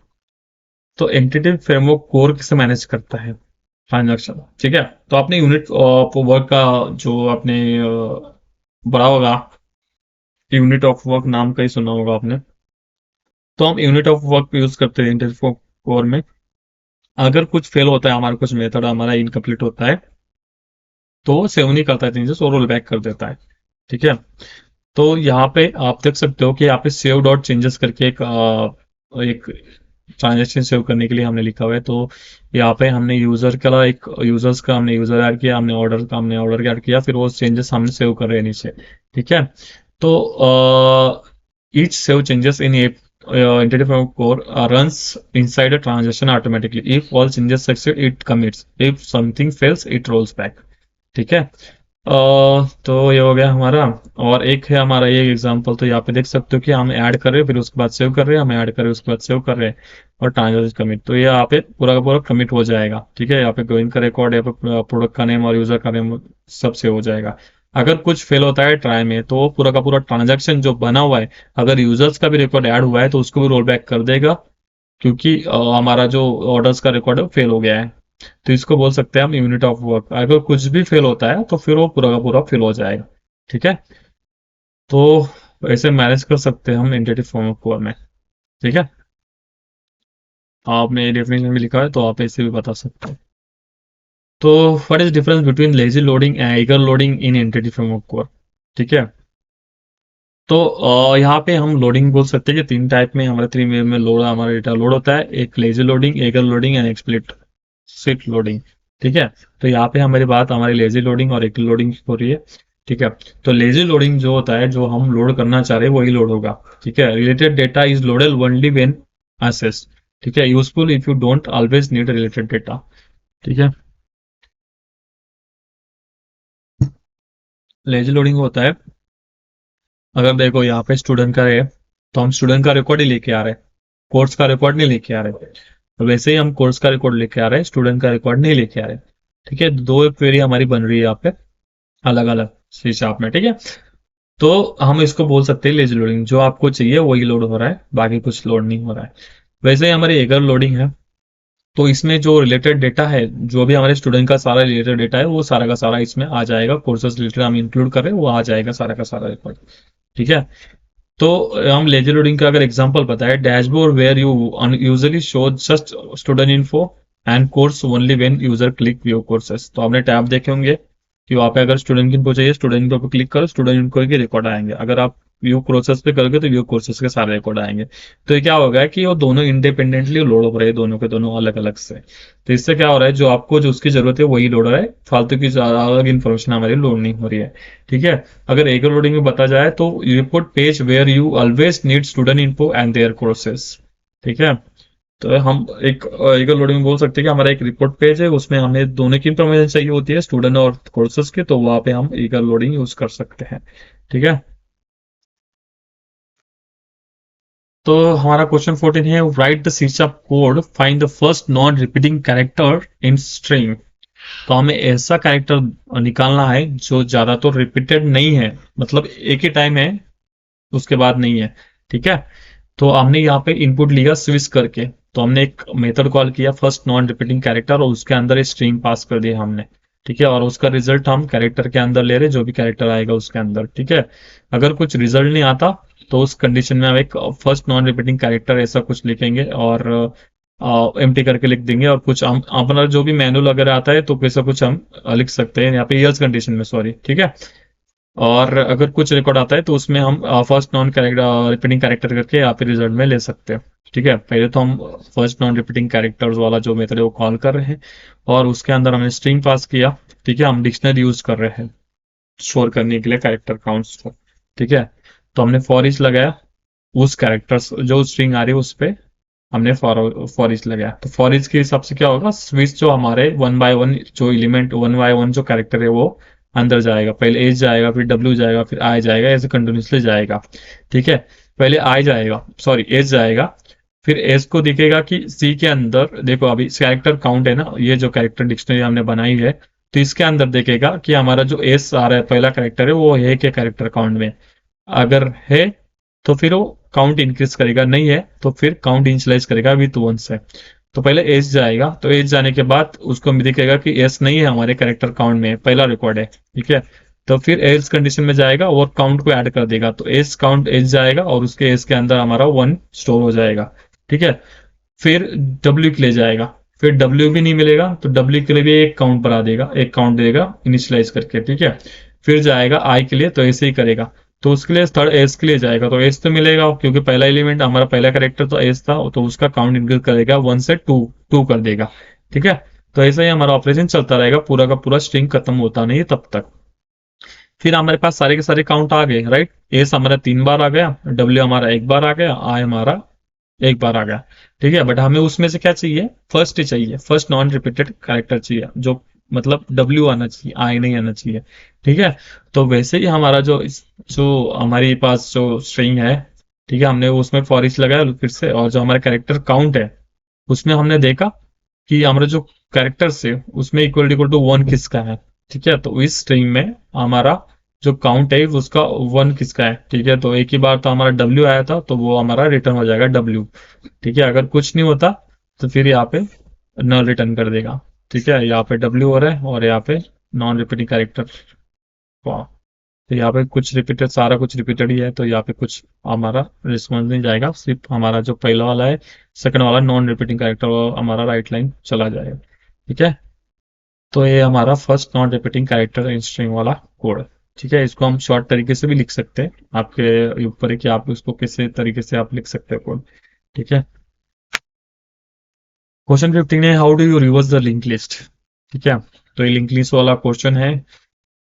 तो एंटिटी फ्रेमवर्क कोर किसे मैनेज करता है, ट्रांजैक्शन। ठीक है। तो आपने यूनिट ऑफ वर्क का जो आपने पढ़ा होगा, यूनिट ऑफ वर्क नाम का ही सुना होगा आपने। तो हम यूनिट ऑफ वर्क यूज करते हैं एंटिटी कोर में। अगर कुछ फेल होता है, हमारा कुछ मेथड हमारा इनकम्प्लीट होता है, तो वो सेव नहीं करता है चेंजेस और रोल बैक कर देता है। ठीक है। तो यहाँ पे आप देख सकते हो कि यहाँ पे सेव डॉट चेंजेस करके एक ट्रांजेक्शन सेव करने के लिए हमने लिखा हुआ है। तो यहाँ पे हमने यूजर का एक यूजर्स का हमने यूजर ऐड किया, हमने ऑर्डर का हमने ऑर्डर ऐड किया, फिर वो चेंजेस हमने सेव कर रहे हैं नीचे। ठीक है। तो each save changes in a entity from core runs inside a transaction automatically. If all changes succeed, it commits. If something fails, it rolls back. ठीक है। तो ये हो गया हमारा। और एक है हमारा ये एग्जांपल, तो यहाँ पे देख सकते हो कि हम ऐड कर रहे हैं फिर उसके बाद सेव कर रहे हैं, हम ऐड कर रहे हैं उसके बाद सेव कर रहे हैं, और ट्रांजेक्शन कमिट, तो ये यहाँ पे पूरा का पूरा कमिट हो जाएगा। ठीक है। यहाँ पे गोइंग का रिकॉर्ड, यहाँ पे प्रोडक्ट का नेम और यूजर का नेम सब सेव हो जाएगा। अगर कुछ फेल होता है ट्राई में तो वो पूरा का पूरा ट्रांजेक्शन जो बना हुआ है, अगर यूजर्स का भी रिकॉर्ड ऐड हुआ है तो उसको भी रोल बैक कर देगा, क्योंकि हमारा जो ऑर्डर्स का रिकॉर्ड है फेल हो गया है। तो इसको बोल सकते हैं हम यूनिट ऑफ वर्क। अगर कुछ भी फेल होता है तो फिर वो पूरा का पूरा फेल हो जाएगा। ठीक है। तो ऐसे मैनेज कर सकते हैं हम एंटिटी फॉर्म ऑफ कोर में। ठीक है। आपने डेफिनेशन में लिखा है तो आप ऐसे भी बता सकते हैं। तो what is difference between lazy loading and eager loading in entity framework core? ठीक है, तो यहाँ पे हम लोडिंग बोल सकते हैं कि तीन टाइप में हमारे थ्री में लोड हमारा डेटा लोड होता है, एक lazy loading, eager loading and explicit loading. ठीक है, तो यहाँ पे हमारी बात हमारी लेजी लोडिंग और ईगर लोडिंग हो रही है। ठीक है, तो लेजी लोडिंग जो होता है, जो हम लोड करना चाह रहे हैं वही लोड होगा। ठीक है, related data is loaded only when access. ठीक है, useful if you don't always need related data. ठीक है, लेजी लोडिंग होता है, अगर देखो यहाँ पे स्टूडेंट का है तो हम स्टूडेंट का रिकॉर्ड ही लेके आ रहे हैं, कोर्स का रिकॉर्ड नहीं लेके आ रहे। तो वैसे ही हम कोर्स का रिकॉर्ड लेके आ रहे हैं, स्टूडेंट का रिकॉर्ड नहीं लेके आ रहे। ठीक है, दो क्वेरी हमारी बन रही है यहाँ पे अलग अलग हिसाब में। ठीक है, तो हम इसको बोल सकते हैं लेजी लोडिंग, जो आपको चाहिए वही लोड हो रहा है, बाकी कुछ लोड नहीं हो रहा है। वैसे ही हमारी एगर लोडिंग है, तो इसमें जो रिलेटेड डेटा है, जो भी हमारे स्टूडेंट का सारा रिलेटेड डेटा है वो सारा का सारा इसमें आ जाएगा, कोर्सेज रिलेटेड हम इंक्लूड कर रहे हैं वो आ जाएगा सारा का सारा रिकॉर्ड। ठीक है, तो हम लेजर लोडिंग का अगर एग्जांपल बताएं, dashboard where you usually show just student info and course only when user click view courses. तो आपने टैब देखे होंगे कि वहां पे अगर स्टूडेंट इन्फो चाहिए, स्टूडेंट इन्फो पे क्लिक करो, स्टूडेंट इन्फो के रिकॉर्ड आएंगे। अगर आप व्यू कोर्सेस पे करोगे तो व्यू कोर्सेस के सारे रिकॉर्ड आएंगे। तो ये क्या होगा कि वो दोनों इंडिपेंडेंटली लोड हो रहे हैं, दोनों के दोनों अलग अलग से। तो इससे क्या हो रहा है, जो आपको जो उसकी जरूरत है वही लोड हो रहा है, फालतू की अलग इन्फॉर्मेशन हमारी लोड नहीं हो रही है। ठीक है, अगर एगर लोडिंग में बता जाए तो report page where you always need student info and their courses. ठीक है, तो हम एक एगर लोडिंग में बोल सकते हैं कि हमारा एक रिपोर्ट पेज है, उसमें हमें दोनों की इंफॉर्मेशन चाहिए होती है, स्टूडेंट और कोर्सेज की, तो वहां पे हम एगर लोडिंग यूज कर सकते हैं। ठीक है, तो हमारा क्वेश्चन 14 है, write the C sharp code, find the first non repeating character in string. तो हमें ऐसा कैरेक्टर निकालना है जो ज्यादा तो रिपीटेड नहीं है, मतलब एक ही टाइम है उसके बाद नहीं है। ठीक है, तो हमने यहाँ पे इनपुट लिया स्विच करके, तो हमने एक मेथड कॉल किया फर्स्ट नॉन रिपीटिंग कैरेक्टर और उसके अंदर एक स्ट्रिंग पास कर दिया हमने। ठीक है, और उसका रिजल्ट हम कैरेक्टर के अंदर ले रहे, जो भी कैरेक्टर आएगा उसके अंदर। ठीक है, अगर कुछ रिजल्ट नहीं आता तो उस कंडीशन में हम एक फर्स्ट नॉन रिपीटिंग कैरेक्टर ऐसा कुछ लिखेंगे और एम्प्टी करके लिख देंगे, और कुछ हम अपना जो भी मैनुअल वगैरह आता है तो कैसा कुछ हम लिख सकते हैं यहाँ पे एल्स कंडीशन में, सॉरी। ठीक है, और अगर कुछ रिकॉर्ड आता है तो उसमें हम first non character repeating character करके यहाँ पे रिजल्ट में ले सकते हैं। ठीक है, पहले तो हम फर्स्ट नॉन रिपीटिंग कैरेक्टर्स वाला जो मेथड है वो कॉल कर रहे हैं, और उसके अंदर हमने स्ट्रिंग पास किया। ठीक है, हम डिक्शनरी यूज कर रहे हैं स्टोर करने के लिए कैरेक्टर काउंट्स को। ठीक है, तो हमने फॉर ईच लगाया, उस कैरेक्टर्स जो स्ट्रिंग आ रही है उस पे हमने फॉर ईच लगाया। तो फॉर ईच के हिसाब से क्या होगा, स्विच जो हमारे वन बाय वन जो एलिमेंट वन बाय वन जो कैरेक्टर है वो अंदर जाएगा, पहले एज जाएगा, फिर डब्ल्यू जाएगा, फिर आई जाएगा, ऐसे कंटिन्यूसली जाएगा। ठीक है, पहले आई जाएगा, सॉरी एज जाएगा, फिर एज को दिखेगा कि सी के अंदर देखो, अभी कैरेक्टर काउंट है ना, ये जो कैरेक्टर डिक्शनरी हमने बनाई है, तो इसके अंदर देखेगा कि हमारा जो एस आ रहा है पहला कैरेक्टर है वो है क्या कैरेक्टर काउंट में। अगर है तो फिर वो काउंट इंक्रीज करेगा, नहीं है तो फिर काउंट इंशलाइज करेगा विथ वन से। तो पहले एस जाएगा, तो एस जाने के बाद उसको दिखेगा कि एस नहीं है हमारे कैरेक्टर काउंट में, पहला रिकॉर्ड है। ठीक है, तो फिर एस कंडीशन में जाएगा और काउंट को ऐड कर देगा, तो एस काउंट एस जाएगा और उसके एस के अंदर हमारा वन स्टोर हो जाएगा। ठीक है, फिर डब्ल्यू के लिए जाएगा, फिर डब्ल्यू भी नहीं मिलेगा तो डब्ल्यू के लिए भी एक काउंट बढ़ा देगा, एक काउंट देगा इनिशियलाइज करके। ठीक है, फिर जाएगा आई के लिए, तो ऐसे ही करेगा, तो उसके लिए थर्ड एस के लिए जाएगा, तो एस तो मिलेगा क्योंकि पहला एलिमेंट हमारा पहला कैरेक्टर तो एस था, तो उसका काउंट इंक्रीज करेगा वन से टू, टू कर देगा। ठीक है, तो ऐसा ही हमारा ऑपरेशन चलता रहेगा, पूरा का पूरा स्ट्रिंग खत्म होता नहीं है तब तक। फिर हमारे पास सारे के सारे काउंट आ गए, राइट। एस हमारा 3 बार आ गया, डब्ल्यू हमारा 1 बार आ गया, आई हमारा 1 बार आ गया। ठीक है, बट हमें उसमें से क्या चाहिए, फर्स्ट ही चाहिए, फर्स्ट नॉन रिपीटेड कैरेक्टर चाहिए, जो मतलब डब्ल्यू आना चाहिए, आई नहीं आना चाहिए। ठीक है, तो वैसे ही हमारा जो हमारे पास जो स्ट्रिंग है, ठीक है, हमने उसमें फॉर ईच लगाया फिर से, और जो हमारा कैरेक्टर काउंट है उसमें हमने देखा कि हमारा जो कैरेक्टर है उसमें इक्वल इक्वल टू वन किसका है। ठीक है, तो इस स्ट्रिंग में हमारा जो काउंट है उसका वन किसका है। ठीक है, तो एक ही बार तो हमारा डब्ल्यू आया था तो वो हमारा रिटर्न हो जाएगा डब्ल्यू। ठीक है, अगर कुछ नहीं होता तो फिर यहाँ पे नल रिटर्न कर देगा। ठीक है, यहाँ पे डब्ल्यू हो रहा है और यहाँ पे नॉन रिपीटिंग कैरेक्टर, तो यहाँ पे कुछ रिपीटेड, सारा कुछ रिपीटेड ही है, तो यहाँ पे कुछ हमारा रिस्पॉन्स नहीं जाएगा, सिर्फ हमारा जो पहला वाला है सेकंड वाला नॉन रिपीटिंग कैरेक्टर हमारा राइट लाइन चला जाएगा। ठीक है, तो ये हमारा first non repeating character string वाला कोड है। ठीक है, इसको हम शॉर्ट तरीके से भी लिख सकते हैं, आपके ऊपर है कि आप इसको किस तरीके से आप लिख सकते हैं कोड। ठीक है, क्वेश्चन 15 है, how do you reverse the link list. ठीक है, तो ये लिंक लिस्ट वाला क्वेश्चन है।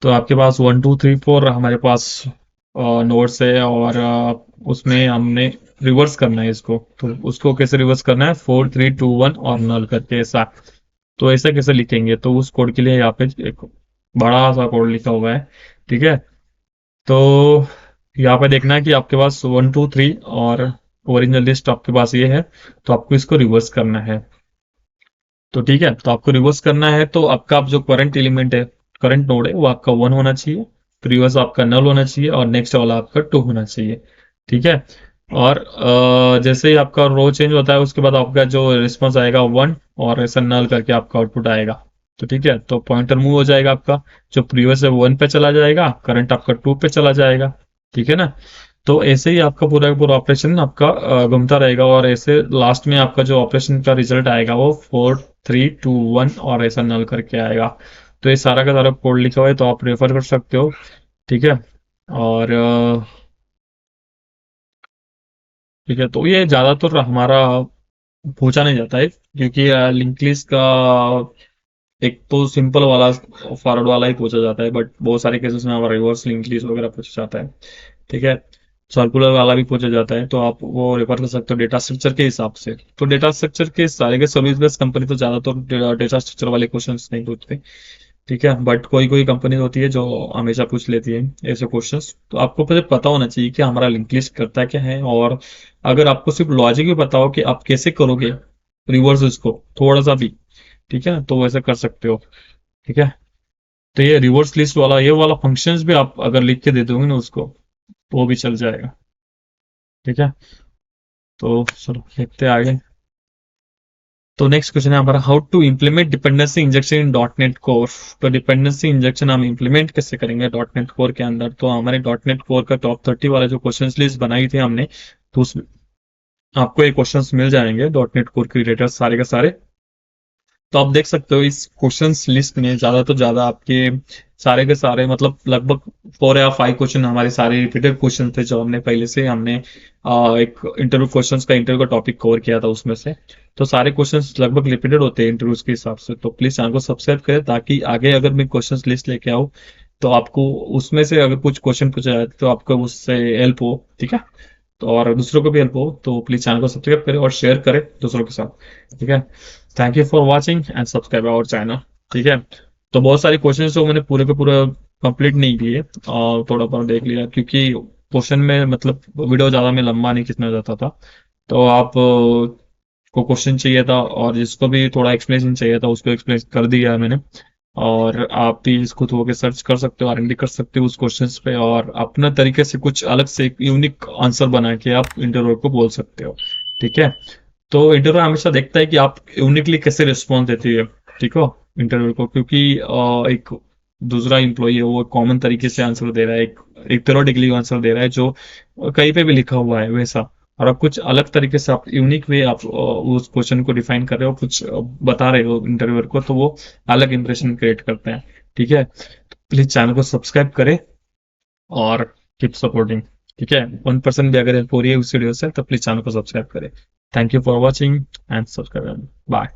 तो आपके पास 1 2 3 4 हमारे पास नोट्स है, और उसमें हमने रिवर्स करना है इसको। तो उसको कैसे रिवर्स करना है, 4 3 2 1 और नल करके ऐसा। तो ऐसा कैसे लिखेंगे, तो उस कोड के लिए यहाँ पे एक बड़ा सा कोड लिखा हुआ है। ठीक है, तो यहाँ पे देखना है कि आपके पास 1 2 3 और ओरिजिनल लिस्ट आपके पास ये है, तो आपको इसको रिवर्स करना है। तो ठीक है, तो आपको रिवर्स करना है, तो आपका जो करंट एलिमेंट है, करंट नोड है, वो आपका 1 होना चाहिए, प्रीवियस आपका नल होना चाहिए, और नेक्स्ट वाला आपका 2 होना चाहिए। ठीक है, और जैसे ही आपका रो चेंज होता है, उसके बाद आपका जो रिस्पॉन्स आएगा 1, और ऐसा नल करके आपका आउटपुट आएगा। तो ठीक है, तो पॉइंटर मूव हो जाएगा आपका, जो प्रीवियस है 1 पे चला जाएगा, करंट आपका 2 पे चला जाएगा। ठीक है ना, तो ऐसे ही आपका पूरा का पूरा ऑपरेशन आपका घूमता रहेगा, और ऐसे लास्ट में आपका जो ऑपरेशन का रिजल्ट आएगा वो 4 3 2 1 और ऐसा नल करके आएगा। तो ये सारा का सारा कोड लिखा हुआ है, तो आप रेफर कर सकते हो। ठीक है, और ठीक है, तो ये ज्यादातर हमारा पूछा नहीं जाता है, क्योंकि लिंक लिस्ट का एक तो सिंपल वाला फॉरवर्ड वाला ही पूछा जाता है, बट बहुत सारे केसेस में हमारा रिवर्स लिंक लिस्ट वगैरह पूछा जाता है। ठीक है, सर्कुलर वाला भी पूछा जाता है, तो आप वो रेफर कर सकते हो डेटा स्ट्रक्चर के हिसाब से। तो डेटा स्ट्रक्चर के सारे के सर्विस बेस्ड कंपनी तो ज्यादातर डेटा स्ट्रक्चर वाले क्वेश्चन नहीं पूछते। ठीक है, बट कोई कोई कंपनी होती है जो हमेशा पूछ लेती है ऐसे क्वेश्चंस। तो आपको पहले पता होना चाहिए कि हमारा लिंक लिस्ट करता क्या है, और अगर आपको सिर्फ लॉजिक भी पता हो कि आप कैसे करोगे रिवर्स इसको थोड़ा सा भी, ठीक है, तो वैसे कर सकते हो। ठीक है, तो ये रिवर्स लिस्ट वाला ये वाला फंक्शंस भी आप अगर लिख के दे दोगे ना उसको, तो वो भी चल जाएगा। ठीक है, तो चलो देखते हैं आगे। तो नेक्स्ट क्वेश्चन है हमारा, how to implement dependency injection in dot net core. तो डिपेंडेंसी इंजेक्शन हम इम्प्लीमेंट कैसे करेंगे डॉट नेट कोर के अंदर। तो हमारे डॉट नेट कोर का टॉप 30 वाला जो क्वेश्चन लिस्ट बनाई थी हमने, तो उसमें आपको ये क्वेश्चंस मिल जाएंगे डॉट नेट कोर के रिलेटेड सारे के सारे। तो आप देख सकते हो इस क्वेश्चंस लिस्ट में ज्यादा तो ज्यादा आपके सारे के सारे मतलब लगभग 4 या 5 क्वेश्चन हमारे सारे रिपीटेड क्वेश्चन थे, जो हमने पहले से हमने एक इंटरव्यू क्वेश्चंस का इंटरव्यू का टॉपिक कवर किया था उसमें से। तो सारे क्वेश्चंस लगभग रिपीटेड होते हैं इंटरव्यूज के हिसाब से। तो प्लीज चैनल को सब्सक्राइब करें, ताकि आगे अगर मैं क्वेश्चंस लिस्ट लेके आऊँ, तो आपको उसमें से अगर कुछ क्वेश्चन पूछा जाए तो आपको उससे हेल्प हो। ठीक है, तो और दूसरों को भी हेल्प हो, तो प्लीज चैनल को सब्सक्राइब करें और शेयर करें दूसरों के साथ। ठीक है, thank you for watching and subscribe our channel. ठीक है, तो बहुत सारे क्वेश्चन तो मैंने पूरे के पूरा कंप्लीट नहीं किए, और थोड़ा बहुत देख लिया, क्योंकि क्वेश्चन में मतलब वीडियो ज्यादा में लंबा नहीं खींचना चाहता था। तो आप को क्वेश्चन चाहिए था, और जिसको भी थोड़ा एक्सप्लेनेशन चाहिए था उसको एक्सप्लेन कर दिया मैंने। और आप भी इसको तो होके सर्च कर सकते हो, आरएनडी कर सकते हो उस क्वेश्चंस पे, और अपने तरीके से कुछ अलग से यूनिक आंसर बना के आप इंटरव्यू को बोल सकते हो। ठीक है, तो इंटरव्यू हमेशा देखता है कि आप यूनिकली कैसे रिस्पॉन्स देती है। ठीक हो इंटरव्यू को, क्योंकि एक दूसरा एम्प्लॉई है वो कॉमन तरीके से आंसर दे रहा है, एक थ्योरेटिकली आंसर दे रहा है जो कहीं पे भी लिखा हुआ है वैसा, और आप कुछ अलग तरीके से आप यूनिक वे आप उस क्वेश्चन को डिफाइन कर रहे हो, कुछ बता रहे हो इंटरव्यूअर को, तो वो अलग इंप्रेशन क्रिएट करते हैं। ठीक है, प्लीज चैनल को सब्सक्राइब करें और कीप सपोर्टिंग। ठीक है, 1% भी अगर हेल्प हो रही है उस वीडियो से, तो प्लीज चैनल को सब्सक्राइब करें। Thank you for watching and subscribe. Bye.